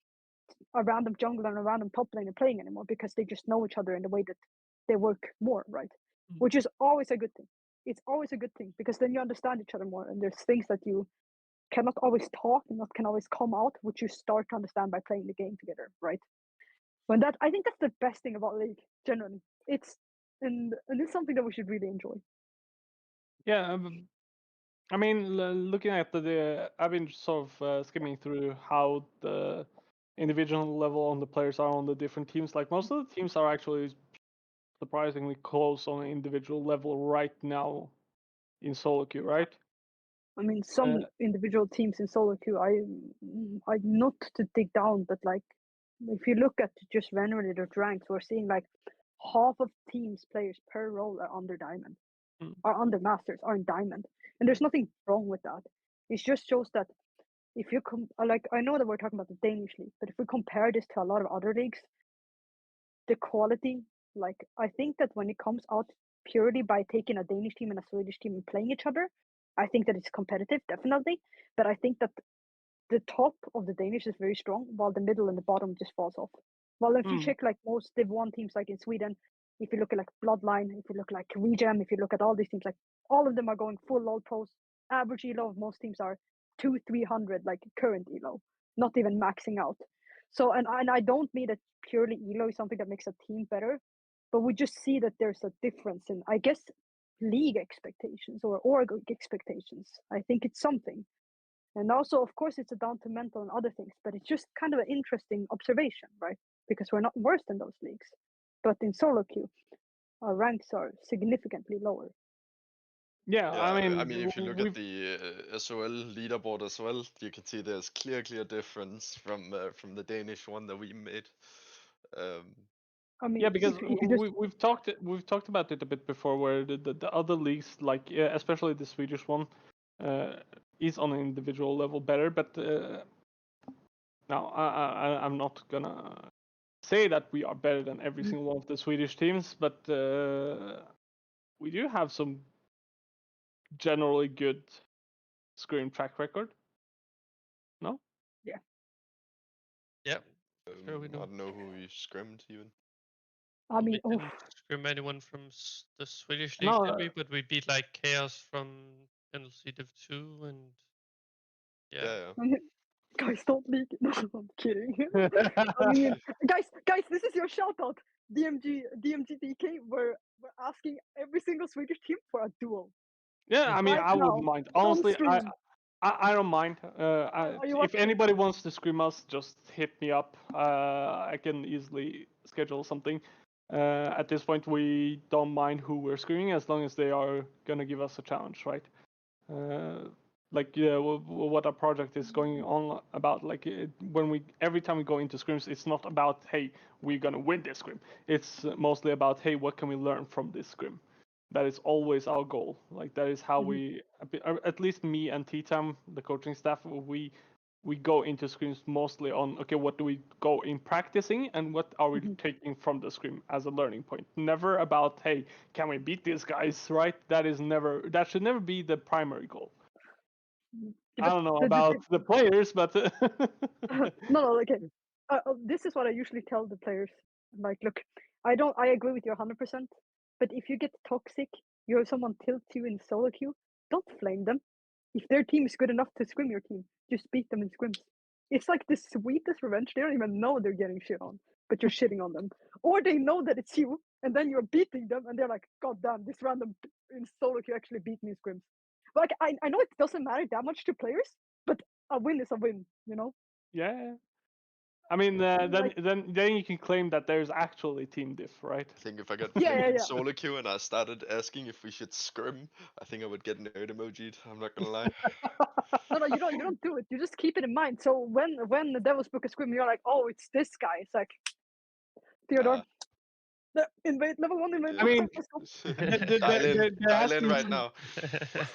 a random jungler and a random top laner playing anymore, because they just know each other in the way that they work more, right? Which is always a good thing. It's always a good thing, because then you understand each other more, and there's things that you cannot always talk and not can always come out, which you start to understand by playing the game together, right? I think that's the best thing about League generally. And it's something that we should really enjoy. Yeah, I mean, looking at I've been sort of skimming through how the individual level on the players are on the different teams. Like most of the teams are actually surprisingly close on an individual level right now in solo queue, right? I mean, some individual teams in solo queue, I not to dig down, but like if you look at just venerated ranks, we're seeing like half of teams players per role are under diamond, are under masters, are in diamond, and there's nothing wrong with that. It just shows that if you like, I know that we're talking about the Danish league, but if we compare this to a lot of other leagues, the quality, like I think that when it comes out purely by taking a Danish team and a Swedish team and playing each other, I think that it's competitive, definitely. But I think that the top of the Danish is very strong, while the middle and the bottom just falls off. Well, if you check like most Div 1 teams, like in Sweden, if you look at like Bloodline, if you look like Regem, if you look at all these teams, like all of them are going full low post. Average elo of most teams are 200-300, like current elo, not even maxing out. So, and I don't mean that purely elo is something that makes a team better, but we just see that there's a difference in, I guess, league expectations or org expectations. I think it's something. And also, of course, it's down to mental and other things, but it's just kind of an interesting observation, right? Because we're not worse than those leagues. But in solo queue, our ranks are significantly lower. Yeah, I mean, if you look at the SOL leaderboard as well, you can see there's clear difference from the Danish one that we made. I mean, yeah, because we've talked about it a bit before, where the other leagues, like especially the Swedish one, is on an individual level better. But now I'm not gonna say that we are better than every single one of the Swedish teams, but we do have some generally good scrim track record. No? Yeah. Yeah. Sure we do. I don't know who we scrimmed even. I mean, we didn't scrim anyone from the Swedish league, No, did we? But we beat like Chaos from NLC Div 2 and Yeah. guys, don't leak it. No, I'm kidding. I mean, guys, this is your shout out. DMG DK, we're asking every single Swedish team for a duel. Yeah, I mean, Right I now, wouldn't mind. Honestly, stream. I don't mind. you If watching? anybody wants to scrim us, just hit me up. I can easily schedule something. At this point, we don't mind who we're screaming as long as they are gonna give us a challenge, right? like what our project is going on about. Like every time we go into scrims, it's not about hey, we're gonna win this scrim. It's mostly about hey, what can we learn from this scrim. That is always our goal. Like that is how we, at least me and T-Tam, the coaching staff, we go into scrims mostly on okay, what do we go in practicing and what are we taking from the scrim as a learning point. Never about hey, can we beat these guys, right? That should never be the primary goal. I don't know about the players, but no, okay. This is what I usually tell the players. Like, look, I agree with you 100%. But if you get toxic, you have someone tilt you in solo queue, don't flame them. If their team is good enough to scrim your team, just beat them in scrims. It's like the sweetest revenge. They don't even know they're getting shit on, but you're shitting on them. Or they know that it's you, and then you're beating them, and they're like, God damn, this random in solo queue actually beat me in scrims. Like, I know it doesn't matter that much to players, but a win is a win, you know? yeah. I mean, then you can claim that there's actually team diff, right? I think if I got Yeah. solo queue and I started asking if we should scrim, I think I would get nerd emoji'd. I'm not gonna lie. No, you don't do it. You just keep it in mind. So when the Devil's Book is scrim, you're like, oh, it's this guy. It's like Theodore. Invade level 1, invade. I mean, dial in right now.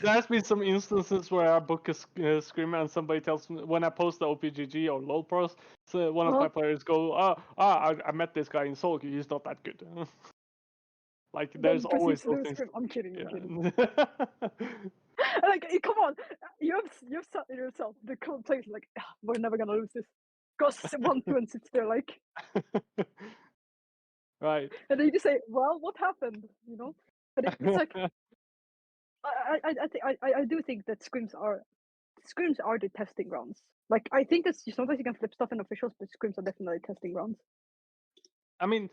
There has been some instances where I book a scrim and somebody tells me when I post the OPGG or LOL pros, so one of my players go, I met this guy in solo queue, he's not that good. Like there's always those things. I'm kidding. Like, come on, you've said it yourself. The cool players like, we're never gonna lose this. Goes 1-2 and sits there like. Right. And then you just say, well, what happened? You know, but it's like. I do think that scrims are the testing grounds. Like, I think that sometimes you can flip stuff in officials, but scrims are definitely testing grounds. I mean,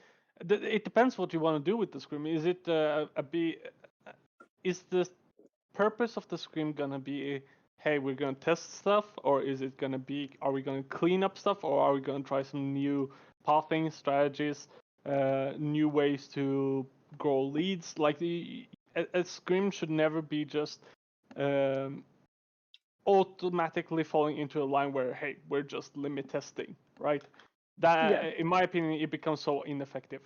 it depends what you want to do with the scrim. Is it is the purpose of the scrim gonna be, hey, we're gonna test stuff, or is it gonna be, are we gonna clean up stuff, or are we gonna try some new pathing strategies, new ways to grow leads? Like a scrim should never be just automatically falling into a line where hey, we're just limit testing, right? That, in my opinion, it becomes so ineffective.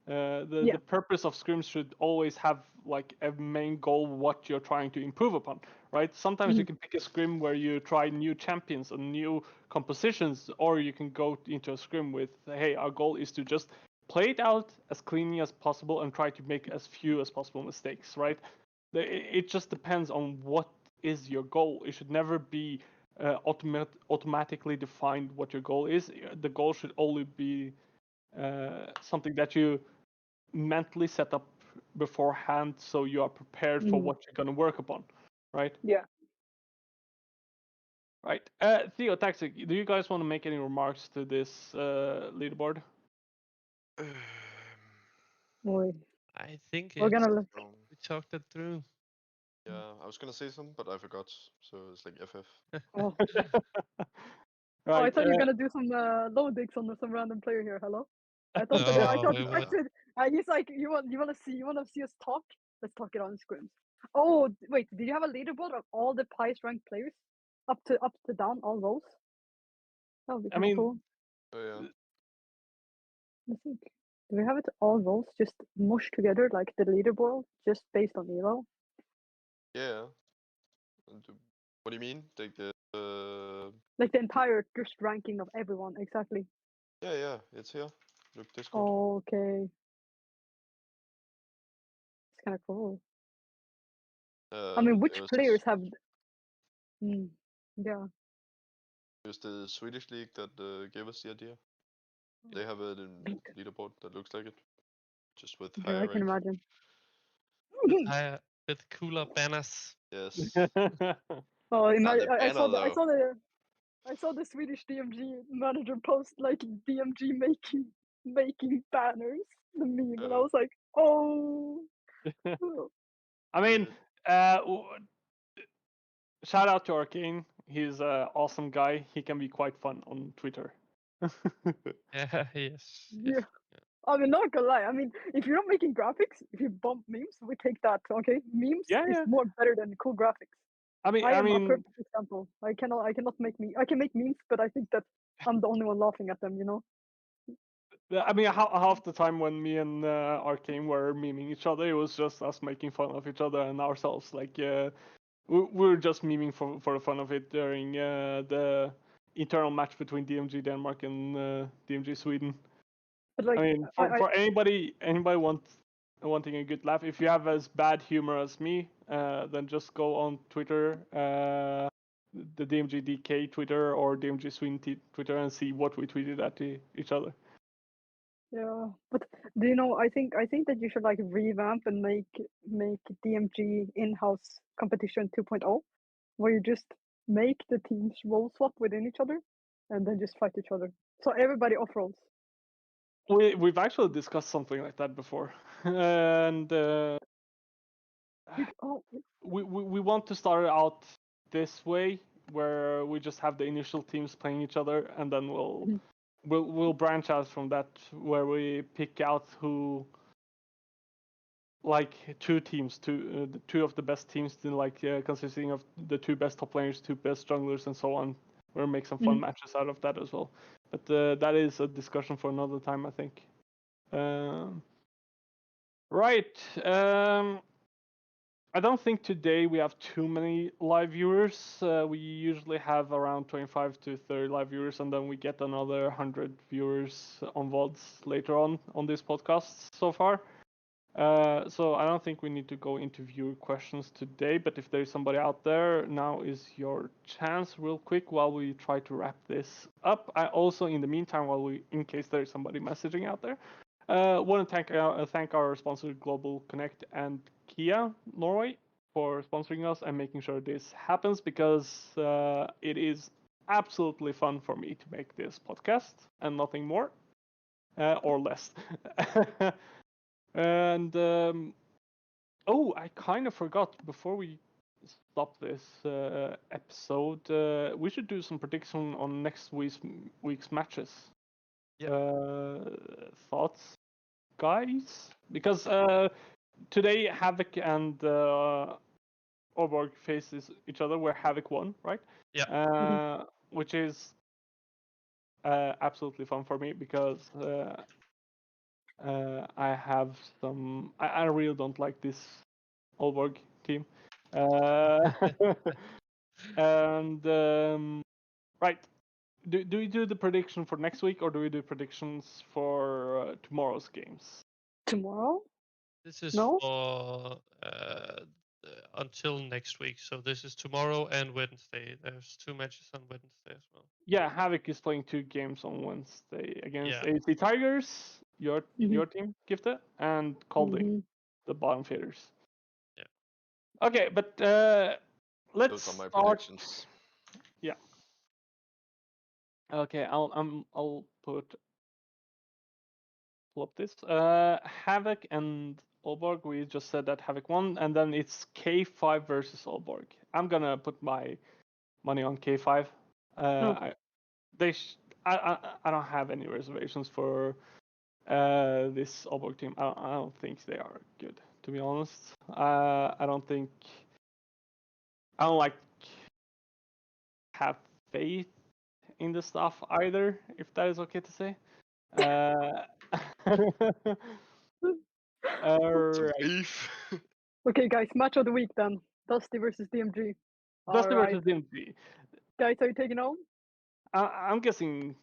The purpose of scrims should always have like a main goal, what you're trying to improve upon, right? Sometimes you can pick a scrim where you try new champions and new compositions, or you can go into a scrim with, hey, our goal is to just play it out as cleanly as possible and try to make as few as possible mistakes, right? It just depends on what is your goal. It should never be automatically defined what your goal is. The goal should only be something that you mentally set up beforehand, so you are prepared for what you're going to work upon, right? Yeah. Right. Theo, Taxvig, do you guys want to make any remarks to this leaderboard? I think we're gonna look. We talked it through. Yeah, I was gonna say something, but I forgot. So it's like FF. Oh. Right. I thought you were gonna do some low digs on some random player here. Hello. I thought he's like, you want to see us talk? Let's talk it on scrims. Oh wait, did you have a leaderboard of all the highest ranked players, up to down, all roles? That would be cool. Oh yeah. I think. Do we have it all roles just mushed together like the leaderboard, just based on elo? Yeah. What do you mean? Like like the entire just ranking of everyone, exactly. Yeah, it's here. Look, Discord. Okay. It's kind of cool. I mean, which players have? Yeah. It was the Swedish league that gave us the idea. They have a leaderboard that looks like it, just with higher. I can imagine. With cooler banners. Yes. Oh, I saw the Swedish DMG manager post like DMG making banners, the meme, and I was like, oh. I mean, shout out to Arcane. He's an awesome guy. He can be quite fun on Twitter. Yes. Yeah. I mean, not gonna lie. I mean, if you're not making graphics, if you bump memes, we take that. Okay, memes is more better than cool graphics. I mean, I I am a mean, perfect example. I can make memes, but I think that I'm the only one laughing at them. You know. half the time when me and Arcane were memeing each other, it was just us making fun of each other and ourselves. Like, we were just memeing for the fun of it during the internal match between DMG Denmark and DMG Sweden. But like, I mean, for anybody wanting a good laugh, if you have as bad humor as me, then just go on Twitter, the DMG DK Twitter or DMG Sweden Twitter, and see what we tweeted at each other. yeah, but do you know? I think that you should like revamp and make DMG in-house competition 2.0, where you just make the teams role swap within each other, and then just fight each other. So everybody off roles. We've actually discussed something like that before, and Oh, we want to start it out this way, where we just have the initial teams playing each other, and then Mhm. we'll branch out from that, where we pick out who, like two teams, the two of the best teams, consisting of the two best top laners, two best junglers, and so on. We'll make some fun Mhm. matches out of that as well. But that is a discussion for another time, I think. Right. I don't think today we have too many live viewers. We usually have around 25 to 30 live viewers, and then we get another 100 viewers on VODs later on this podcast so far. So I don't think we need to go into viewer questions today, but if there's somebody out there, now is your chance real quick while we try to wrap this up. I also, in the meantime, in case there's somebody messaging out there, want to thank our sponsor Global Connect and Kia Norway for sponsoring us and making sure this happens, because it is absolutely fun for me to make this podcast and nothing more or less. And I kind of forgot, before we stop this episode, we should do some prediction on next week's matches. Thoughts, guys? Because today Havoc and Orborg faces each other, where Havoc won, right? Yeah. Which is absolutely fun for me, because I have some. I really don't like this Orborg team. And right, do we do the prediction for next week, or do we do predictions for tomorrow's games? tomorrow? This is No? for until next week. So this is tomorrow and Wednesday. There's 2 matches on Wednesday as well. Yeah, Havoc is playing 2 games on Wednesday against Yeah. AC Tigers, your Mhm. team, Gifte, and Colding, Mhm. the bottom feeders. Yeah. Okay, but let's Those are my start. predictions. Yeah. Okay, I'll pull up this. Havoc and Olborg. We just said that Havoc won, and then it's K5 versus Olborg. I'm gonna put my money on K5. Oh. I don't have any reservations for this Olborg team. I don't think they are good, to be honest. I don't like have faith in the stuff either, if that is okay to say. Alright. Beef. Okay, guys, match of the week then. Dusty versus DMG. Dusty Alright. versus DMG. Guys, are you taking home? I'm guessing.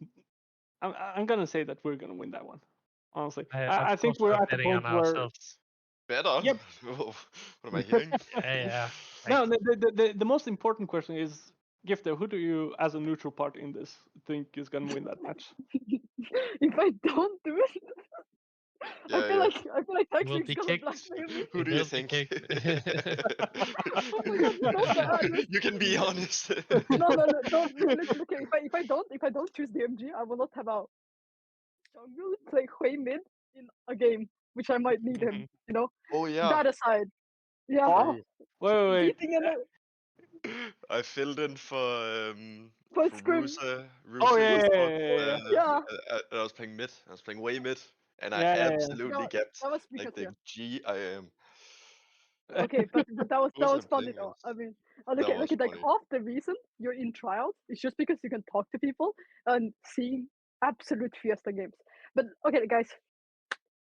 I'm gonna say that we're gonna win that one. Honestly, Of I think course we're we're at the betting point on where. ourselves. Better? Yep. What am I hearing? Yeah. No, the most important question is, Gifte, who do you, as a neutral party in this, think is gonna win that match? If I don't do it, Yeah, I feel yeah. like He will Taxvig's be gonna kicked. blackmail me. Who He do you will be think? kicked. Oh my god, so bad. You can be honest. No, don't look. If I don't choose DMG, I will not have a jungle play Hui mid in a game, which I might need him. You know. Oh yeah. That aside, yeah, Oh, wait. beating an I filled in for Scrim. Rusa. Oh, Was yeah, out, Yeah. I was playing mid. I was playing way mid, and I Yeah. absolutely kept That was like because the G I am. okay, but that was Who was I funny playing though. against? I mean, look That was at like funny. half the reason you're in trials is just because you can talk to people and see absolute fiesta games. But okay, guys,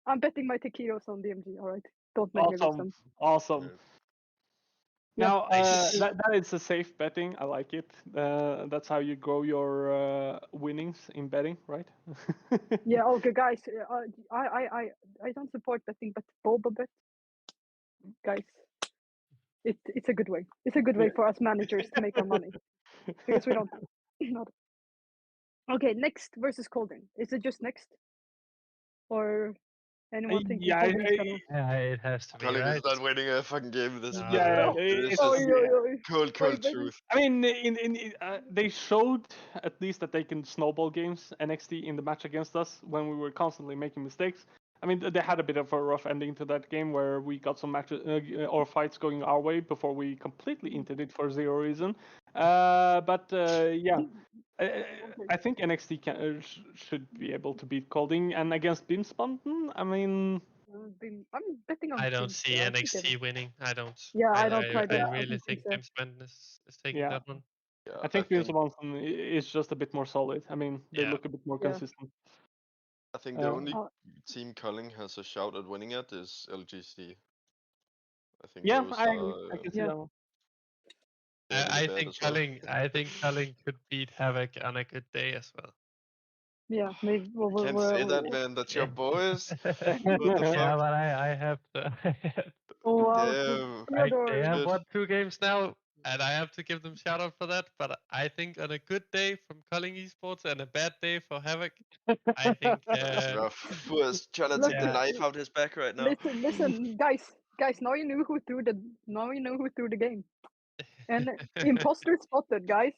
I'm betting my taquitos on DMG. All right, don't make me lose them. Awesome. Right. Yeah. Now, Nice. that is a safe betting. I like it. That's how you grow your winnings in betting, right? Yeah. Okay, guys. I don't support betting, but boba bet, guys. It's a good way. It's a good way Yeah. for us managers to make our money because we don't. Not. Okay, next versus Colding. Is it just next, or anyone thinking Yeah, Colding's gonna? Yeah, it has to be, Culling right? is not winning a fucking game this No. year. yeah, No. It is it's Oh, just yeah. cold baby. truth. I mean, they showed at least that they can snowball games NXT in the match against us when we were constantly making mistakes. I mean, they had a bit of a rough ending to that game where we got some matches or fights going our way before we completely entered it for zero reason. But yeah, I think NXT should be able to beat Colding, and against Bimsbanden, I mean, I'm betting on. I don't Teams, see I think NXT winning. I don't. Yeah, I don't I either. I really don't think think so. James Benden is taking yeah. that one. Yeah, I think Bimsbanden is just a bit more solid. I mean, they Yeah. look a bit more Yeah. consistent. I think the only Uh, team Culling has a shout at winning at is LGC. I think Yeah, those I agree. are I can see Yeah. that one. fairly I bad think as well. I think Culling could beat Havoc on a good day as well. yeah, maybe. You can't say that, man. That's your boys. What the Yeah, fuck? but I have to. Oh, wow. Damn. They have Shit. won 2 games now, and I have to give them shout out for that. But I think on a good day from Culling Esports and a bad day for Havoc, I think. That's rough. Who is trying to Look, take the Yeah. knife out his back right now? listen, guys. Now you know who threw the game, and imposter spotted, guys.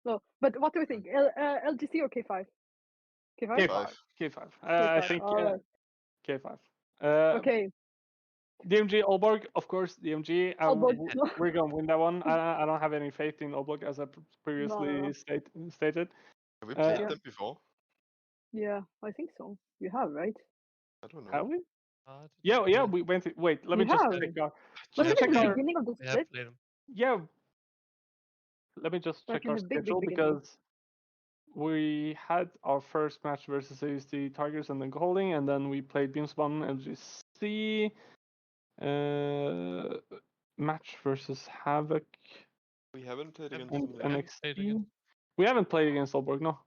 So, but what do we think? LGC or K5? K5. K5. K5. I K5. think All right. K5. Okay. DMG Olborg, of course, DMG. Aalborg. We're gonna win that one. I don't have any faith in Olborg as I previously No. stated. Have we played Yeah. them before? Yeah, I think so. You have, right? I don't know. Have we? Oh, did Yeah, we yeah. play We went. Wait, let You me just have. check our. Was Yeah, it in check the our. beginning of the We have split? played them. Yeah. Let me just Like check in our the big schedule beginning. because we had our first match versus ASD Tigers and then Golding, and then we played Beamspawn LGC. Match versus Havoc We haven't played Haven't- against and them. haven't played against NXT. We haven't played against Olborg, no.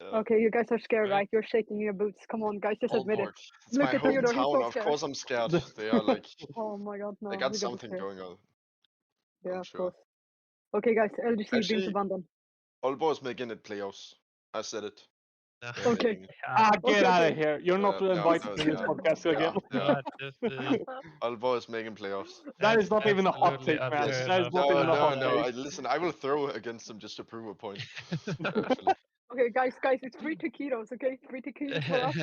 Yeah. Okay, you guys are scared, Right. right? You're shaking your boots. Come on, guys, just admit it. Aalborg. It's Look my at Theodore, he's so hometown. Of scared. course I'm scared. They are like Oh my god, no. they got you gotta be something scared. going on. Yeah, I'm of sure. course. Okay, guys, LGC beams Actually, abandoned. Aalborg is making it playoffs. I said it. No. They're Okay. making it. Yeah, Get Okay, out okay. of here! You're not no, invited no, to this yeah. podcast Yeah, again. yeah. just Aalborg is making playoffs. That is not even a hot absolutely take, man. unfair That is enough. not even a hot No. take. Listen, I will throw against them just to prove a point. Actually, Okay, guys, it's free taquitos, okay? Free taquitos for us.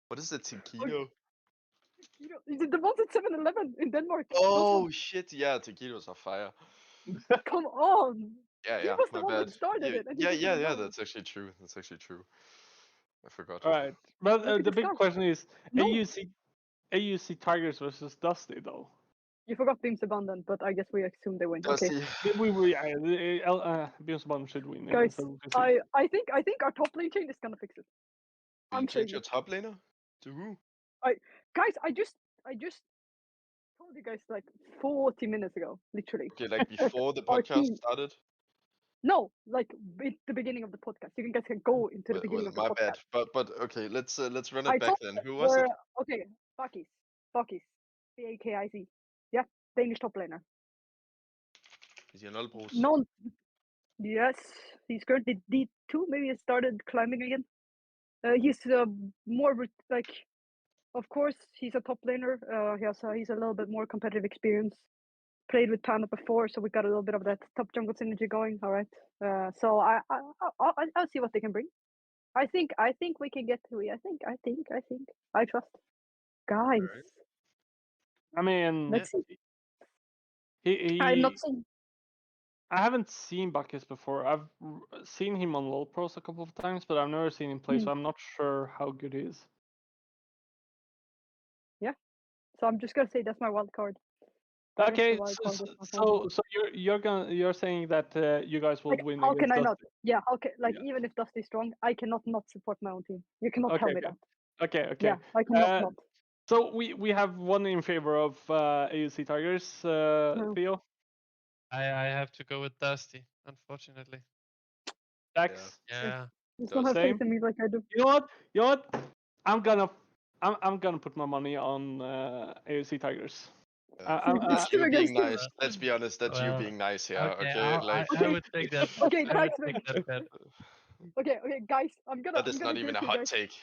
what is a taquito? Is it the ones at 7-Eleven in Denmark? Those Oh ones. shit! Yeah, taquitos are fire. Come on! Yeah, He yeah. was the My one bad. that started it, and he didn't know. That's actually true. That's actually true. I forgot. All right, but Look at the this big guy. question is No. AUC Tigers versus Dusty though. You forgot beams abandoned, but I guess we assume they win. Okay. Dusty. Beamsbond should win. Guys, against LGC. I think our top lane change is gonna fix it. Will I'm you change saying your it. top laner? To who? Guys, I just told you guys like 40 minutes ago, literally. Okay, like before the Our podcast team. started. No, like at the beginning of the podcast. You guys can go into the beginning of the My podcast. bad. But okay, let's run I it back told then. Who was it? Okay, Bakis. BAKIZ. Yeah, Danish top laner. Is he an Olbros? No, yes, he's currently D2. Maybe he started climbing again. He's more like, of course, he's a top laner. He's a little bit more competitive experience. Played with Panda before, so we got a little bit of that top jungle synergy going. All right. So I'll see what they can bring. I think we can get through. I think. I trust. Guys, Alright. I mean, let's see. he I'm not saying. I haven't seen Bacchus before. I've seen him on LoL Pros a couple of times, but I've never seen him play, so I'm not sure how good he is. Yeah. So I'm just gonna say that's my wild card. Okay, the wild card is not so you're saying that you guys will Like, win how can against I not? Dusty. Yeah, how can like Yeah. even if Dusty's strong, I cannot not support my own team. You cannot tell Okay, me okay. that. Okay, okay. Yeah, I cannot Uh, not. So we have one in favor of AUC Tigers, No. Theo, I have to go with Dusty, unfortunately. Dax. Yeah. You don't have Same. faith in me like I do. You know what? You know what? I'm gonna put my money on AUC Tigers. It's You two being against two. nice. Let's be honest. That's you Well, being nice here. Okay, Okay, like I would take that. Okay, I would Taxvig. take that bet. Okay, guys, I'm gonna that is do not even it a to you hot guys. take.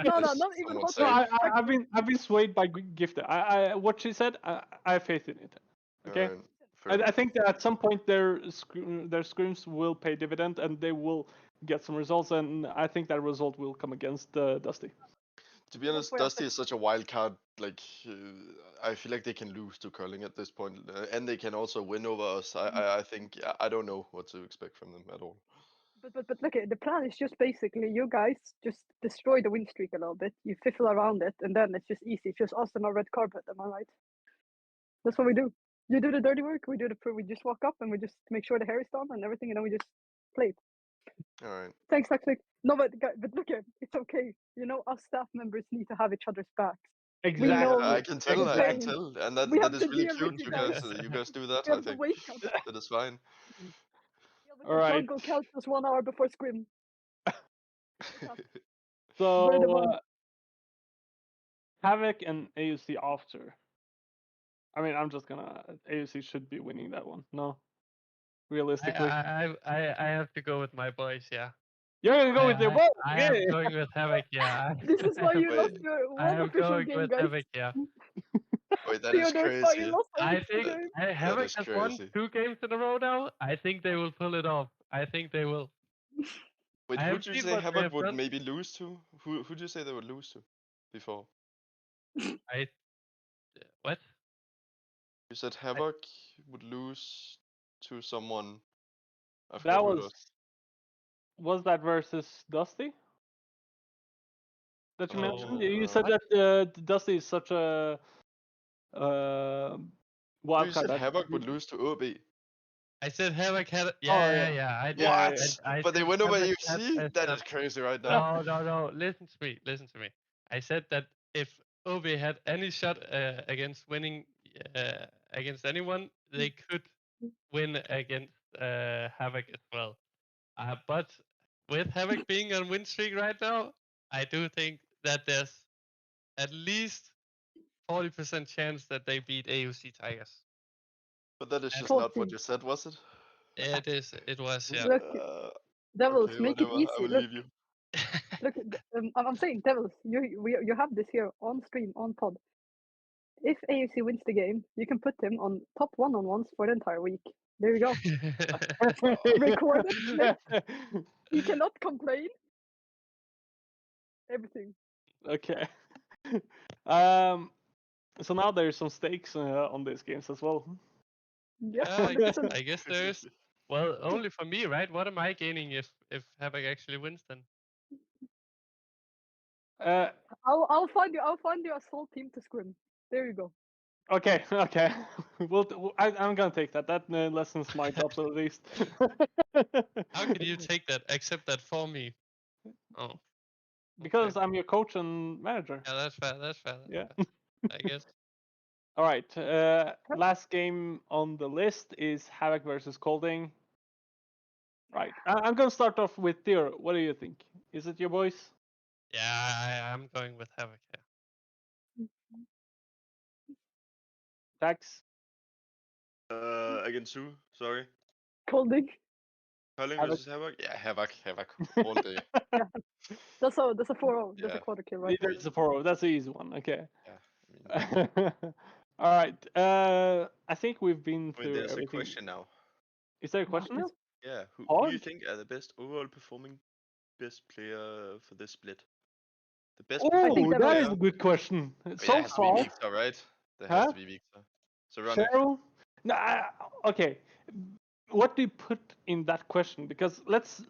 No, As not even someone hot said. No, take. I've been swayed by Gifte. What she said, I have faith in it. Okay. Alright, fair I enough. think that at some point their scrims will pay dividend and they will get some results, and I think that result will come against Dusty. To be honest, for Dusty effort. is such a wild card. Like, I feel like they can lose to Curling at this point, and they can also win over us. I think I don't know what to expect from them at all. But look, the plan is just basically you guys just destroy the win streak a little bit. You fiffle around it, and then it's just easy. It's just us on our red carpet. Am I right? That's what we do. You do the dirty work. We do we just walk up and we just make sure the hair is done and everything, and then we just play it. All right. Thanks, Taxvig. No, but look here, it's okay. You know, us staff members need to have each other's backs. Exactly. We know I can tell. I can pain. tell, and that We that have is to really deal with cute you guys. because you guys do that. We I have to think wake up. that is fine. All right. Jungle couch us 1 hour before scrim. So We're the one. Havoc and AUC after. I mean, I'm just gonna AUC should be winning that one. No, realistically, I have to go with my boys. Yeah. you're gonna go with your boy. I am going with Havoc. Yeah. This is why you Wait. lost your I one am official going game, with guys. Havoc. Yeah. Wait, that is Theodore, why you crazy. lost I official think game. Havoc is has won crazy. 2 games in a row now. I think they will pull it off. I think they will. Wait, I who have did you seen say what they Havoc have would done. maybe lose to? Who did you say they would lose to before? What? You said Havoc would lose to someone. I That forgot who it was that versus Dusty that you mentioned? You said What? that Dusty is such a No, wild you card. said that Havoc would lose to OB. I said Havoc had. yeah. Yeah. I did. What? I But they said went over Havoc had AFC? a That shot. is crazy right now. No. Listen to me. I said that if OB had any shot against winning against anyone, they could win against Havoc as well. But with Havoc being on win streak right now, I do think that there's at least 40% chance that they beat AUC Tigers. But that is just Cool. not what you said, was it? It is. It was. Yeah. Look, Devils, Okay, make it whatever. I easy. will Look, leave you. look. I'm saying, Devils, you have this here on stream, on pod. If AFC wins the game, you can put him on top one-on-ones for the entire week. There you go. Record it, clip. He cannot complain. Everything. Okay. So now there's some stakes on these games as well. Yeah, I guess there is. Well, only for me, right? What am I gaining if Havoc actually wins then? I'll find you a soul team to scrim. There you go. Okay. I'm gonna take that. That lessens my drops at least. How can you take that? Accept that for me? Oh. Because I'm your coach and manager. Yeah, that's fair. That's fair. Yeah. I guess. All right. Last game on the list is Havoc versus Colding. Right. I'm gonna start off with Theo. What do you think? Is it your boys? Yeah, I'm going with Havoc. Yeah. Tax? Against who? Sorry. Colding. Curling Havoc. versus Havoc? Yeah, Havoc all day. That's a 4-0. That's Yeah. a quarter kill, right? That's a 4-0. That's the easy one. Okay. Yeah. I mean, All right. I think we've been through there's everything. a question now. Is there a question now? Yeah, who do you Hard? think are the best overall performing best player for this split? The best Oh, performing that that player? is a good question. Oh, yeah, So it has to be far, Victor, right? That has Huh? to be Victor. So run it. Cheryl. No, okay. What do you put in that question? Because let's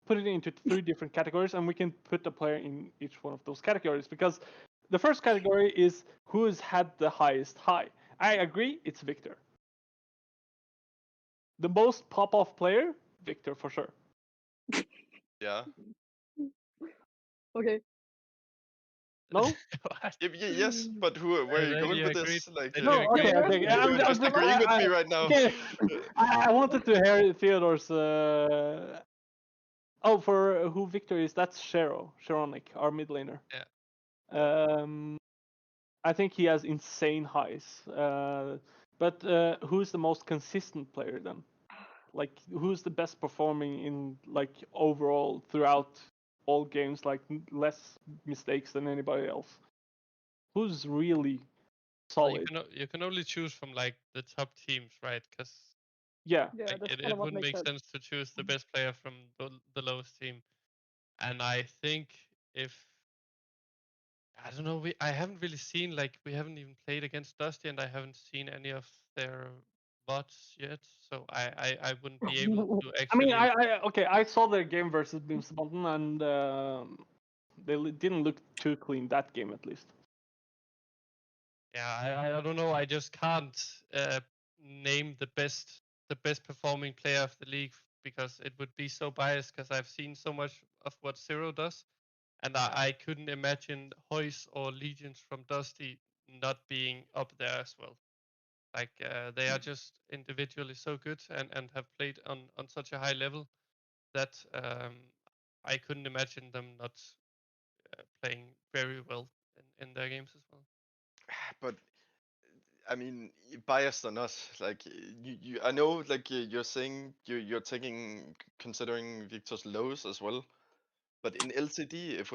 put it into 3 different categories, and we can put a player in each one of those categories. Because the first category is who has had the highest high, I agree, it's Victor. The most pop-off player, Victor for sure. Yeah. Okay. No? What? Yes, but where are you Then going you with agreed. this? Like, Then No, you okay, agreed. okay. you're just agreeing with me right now. Okay, I wanted to hear Theodore's. Oh, for who Victor is, that's Sharonic, our mid laner. Yeah. I think he has insane highs. But who's the most consistent player then? Like, who's the best performing in like overall throughout all games, like less mistakes than anybody else? Who's really Well, solid? you can only choose from like the top teams, right? Because Yeah. Yeah, like, that's kind it of what wouldn't makes make sense. sense to choose the best player from the lowest team. And I think if I don't know, I haven't really seen, like, we haven't even played against Dusty, and I haven't seen any of their bots yet, so I wouldn't be able to I mean, actually. I saw their game versus Beamsbottom, and they didn't look too clean that game at least. Yeah, I don't know. I just can't name the best performing player of the league because it would be so biased. Because I've seen so much of what Zero does, and I couldn't imagine Hoist or Legions from Dusty not being up there as well. Like they are just individually so good and have played on such a high level that I couldn't imagine them not playing very well in their games as well. But I mean, biased or not, like I know, like you're saying you're taking considering Victor's lows as well. But in LCD, if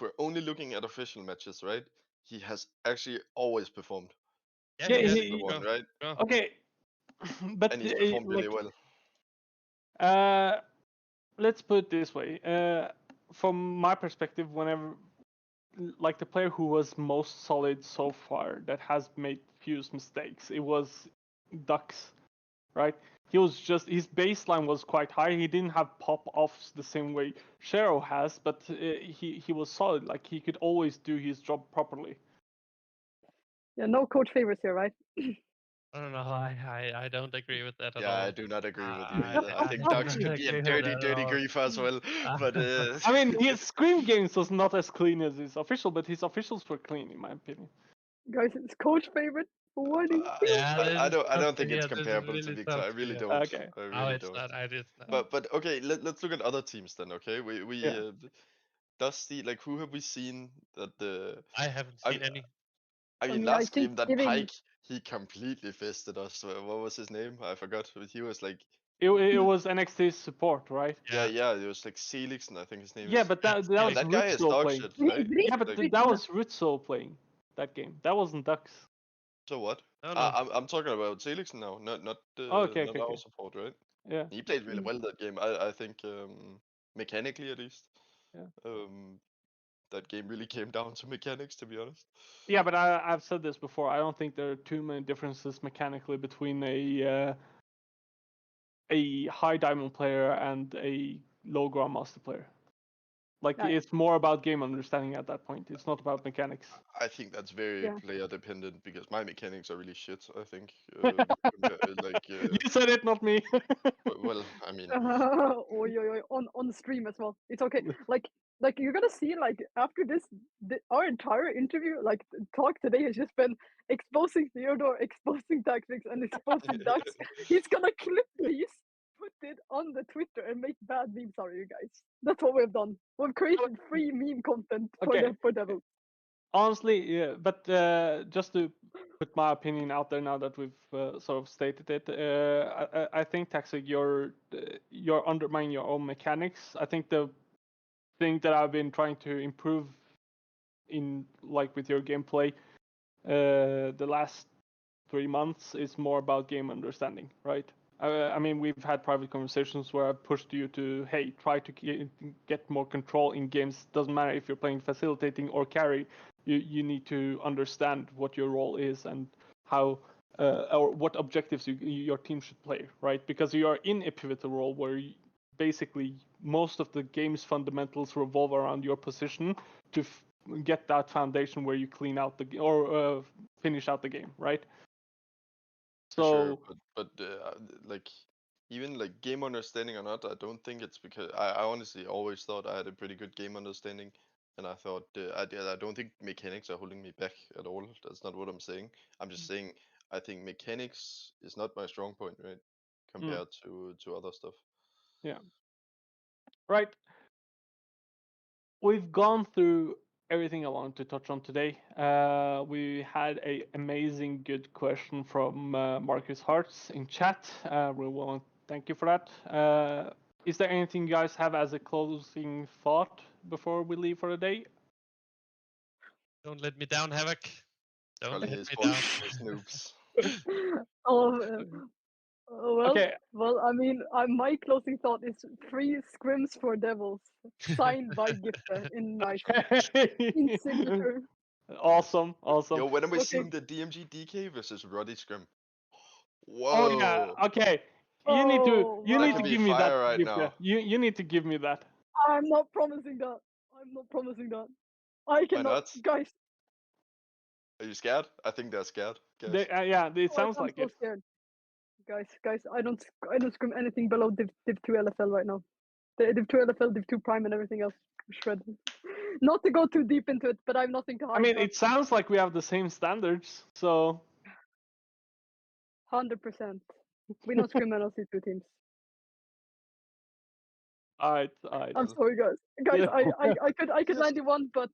we're only looking at official matches, right? He has actually always performed Yeah, Yeah, he every has. single one, Sure, right? sure. okay, but And he's performed really like, well. let's put it this way. From my perspective, whenever like the player who was most solid so far that has made few mistakes, it was Dux, right? He was just his baseline was quite high. He didn't have pop offs the same way Shero has, but he was solid. Like he could always do his job properly. Yeah, no coach favorites here, right? I don't know. I don't agree with that at Yeah, all. I do not agree with you I, either. I I think don't Dux could be a agree with dirty, that at dirty all. griefer as well. But I mean, his Scream games was not as clean as his official, but his officials were clean in my opinion. Guys, it's coach favorite. Warning. Yeah, this I is don't tough. think it's Yeah, this is comparable to really Victor. tough. I really Yeah. don't. Okay. I No, really it's don't. not. I did not. But okay, let's look at other teams then. Okay, we Yeah. Dusty, like who have we seen that the I haven't I seen any. I mean, I last think game that giving Pike, he completely fisted us. What was his name? I forgot. But he was like, It was NXT's support, right? yeah, it was like Celix, and I think his name Yeah, is. but Yeah, that And was Felix. that guy is Ritzo dog playing. shit, Did right? Yeah, but Like, that was Ritzo playing that game. That wasn't Dux. so what? No, no. I'm talking about Celix now, not Oh, okay, not okay, our okay. support, right? Yeah. He played really well that game. I think mechanically at least. Yeah. That game really came down to mechanics, to be honest. Yeah, but I've said this before. I don't think there are too many differences mechanically between a high diamond player and a low grandmaster player. Like Right. it's more about game understanding at that point. It's not about mechanics. I think that's very Yeah. player dependent because my mechanics are really shit. I think, You said it, not me. well, I mean, on stream as well. It's okay. Like you're gonna see like after this, our entire interview, like talk today has just been exposing Theodore, exposing Taxvig, and exposing Dux. He's gonna clip these, put it on the Twitter, and make bad memes out of you guys. That's what we've done. We've created free meme content for Okay. for Devil. Honestly, yeah, but just to put my opinion out there now that we've sort of stated it, I think Taxvig, you're undermining your own mechanics. I think the thing that I've been trying to improve in like with your gameplay the last 3 months is more about game understanding, right? I mean, we've had private conversations where I've pushed you to, hey, try to get more control in games. Doesn't matter if you're playing facilitating or carry. You need to understand what your role is and how or what objectives your team should play, right? Because you are in a pivotal role where basically most of the game's fundamentals revolve around your position to get that foundation where you clean out or finish out the game, right? For sure, So but like even like game understanding or not, I don't think it's because I honestly always thought I had a pretty good game understanding, and I thought I don't think mechanics are holding me back at all. That's not what I'm saying. I'm just saying I think mechanics is not my strong point, right? Compared to other stuff. yeah, right. We've gone through everything I wanted to touch on today. We had a amazing good question from Marcus Hartz in chat. We want to thank you for that. Is there anything you guys have as a closing thought before we leave for the day? Don't let me down, Havoc. Don't Probably let his me boss, down. his noobs. Well, Okay. well, I mean, my closing thought is 3 scrims for devils, signed by Gifte in nice in signature. Awesome. Yo, when are we Okay. seeing the DMG DK versus Roddy Scrim? Oh yeah. Whoa! Okay. You need to Oh, you That need could to be give me that. fire right Gifte. now. You need to give me that. I'm not promising that. I'm not promising that. I Why cannot, not? guys. Are you scared? I think they're scared. Guys. They, yeah, it sounds I'm like so it. scared. Guys, I don't scrim anything below Div 2 LFL right now. The Div 2 LFL, Div 2 Prime, and everything else shredded. Not to go too deep into it, but I have nothing to hide. I mean, trust it sounds like we have the same standards. So 100%. We don't scrim LC2 teams. alright. I'm Well, sorry, guys. Guys, Yeah. I could Yes. land you one, but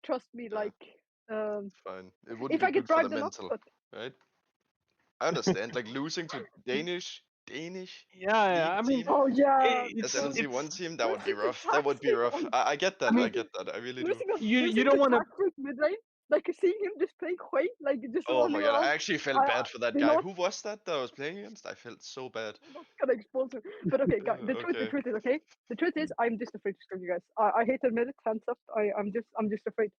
trust me, Yeah. like, it's fine. It wouldn't if be I get good for the bribed enough, mental, but right? I understand. Like losing to Danish Yeah. league I mean, team oh yeah, as it's LNC1 team, that would be losing to rough. That would be Taxvig rough. on I get that. I I mean, get that. I really do. you losing don't to want to. Taxvig mid lane, like seeing him just playing Hui, like just Oh running my god, I around. actually felt bad for that You know guy. what? Who was that I was playing against? I felt so bad. I'm not gonna expose him. But okay, guys, the Okay. truth is okay. The truth is, I'm just afraid to scream you guys. I hate to admit it. Hands up. I'm just afraid.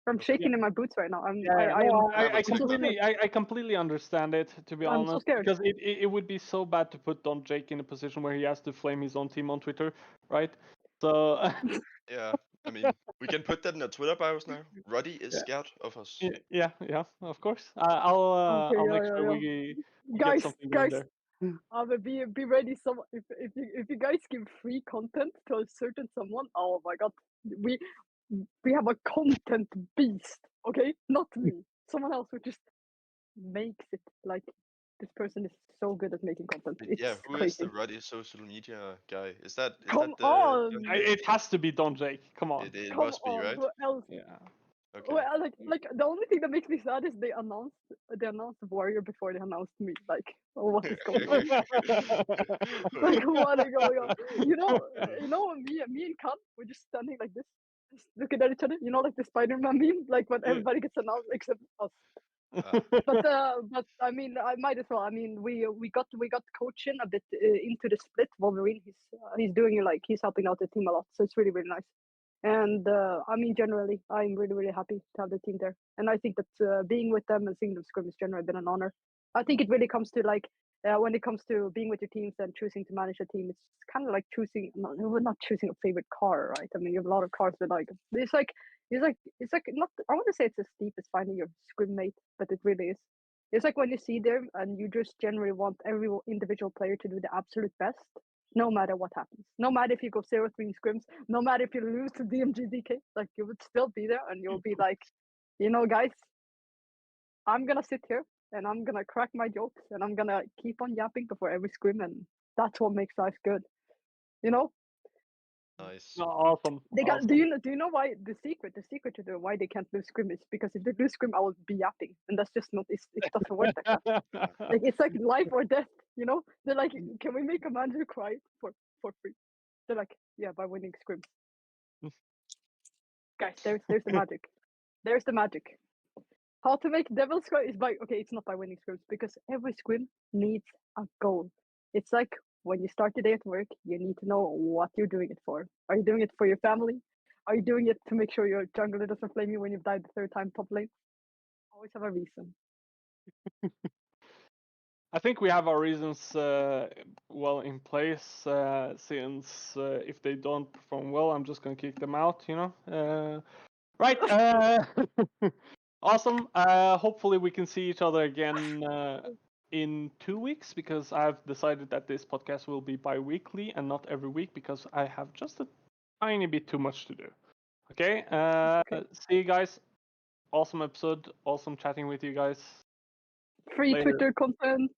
I'm shaking in my boots right now. Yeah, I am. no, I will I take that. completely, I completely understand it, to be I'm so honest, scared. because it would be so bad to put Don Jake in a position where he has to flame his own team on Twitter, right? So, Yeah, I mean, we can put that in our Twitter bios now. Roddy is Yeah. scared of us. yeah, of course. Okay, I'll make yeah. sure we get Guys, something going there. I will be ready. Some if you guys give free content to a certain someone, oh my god, we have a content beast. Okay, not me. Someone else who just makes it like this person is so good at making content. But It's yeah, who is the crazy. Roddy social media guy? Is that Come the on, Don Jake? It has to be Don Jake. Come on. It come must be, on. right? Who else? Yeah. Okay. Well, like the only thing that makes me sad is they announced Warrior before they announced me. Like, oh, what is going on? Like, what is going on? You know, me and Khan, we're just standing like this, just looking at each other. You know, like the Spider-Man meme, like when Yeah. everybody gets announced except us. But I mean, I might as well. I mean, we got coaching a bit into the split. Wolverine, he's doing like he's helping out the team a lot, so it's really nice. And I mean, generally, I'm really happy to have the team there. And I think that being with them and seeing them scrim has generally been an honor. I think it really comes to like when it comes to being with your teams and choosing to manage a team, it's kind of like choosing not choosing a favorite car, right? I mean, you have a lot of cars, but like it's like not. I want to say it's as deep as finding your scrim mate, but it really is. It's like when you see them and you just generally want every individual player to do the absolute best, no matter what happens. No matter if you go 0-3 scrims, no matter if you lose to DMGDK, like you would still be there and you'll be like, you know, guys, I'm gonna sit here and I'm gonna crack my jokes and I'm gonna keep on yapping before every scrim, and that's what makes life good. You know? Nice. No, awesome. They got Awesome. do you know why the secret to the why they can't lose scrim is because if they lose scrim I will be yapping, and that's just not it doesn't work like that. Like it's like life or death, you know? They're like, can we make a manager cry for free? They're like, yeah, by winning scrims. Guys, there's the magic. There's the magic. How to make Devil's Cry is by it's not by winning scrims because every scrim needs a goal. It's like when you start your day at work, you need to know what you're doing it for. Are you doing it for your family? Are you doing it to make sure your jungler doesn't flame you when you've died the third time top lane? Always have a reason. I think we have our reasons well in place. Since if they don't perform well, I'm just gonna kick them out. You know. Right. Awesome. Hopefully we can see each other again in 2 weeks because I've decided that this podcast will be bi-weekly and not every week because I have just a tiny bit too much to do. Okay. Okay. See you guys. Awesome episode. Awesome chatting with you guys. Free Later. Twitter content.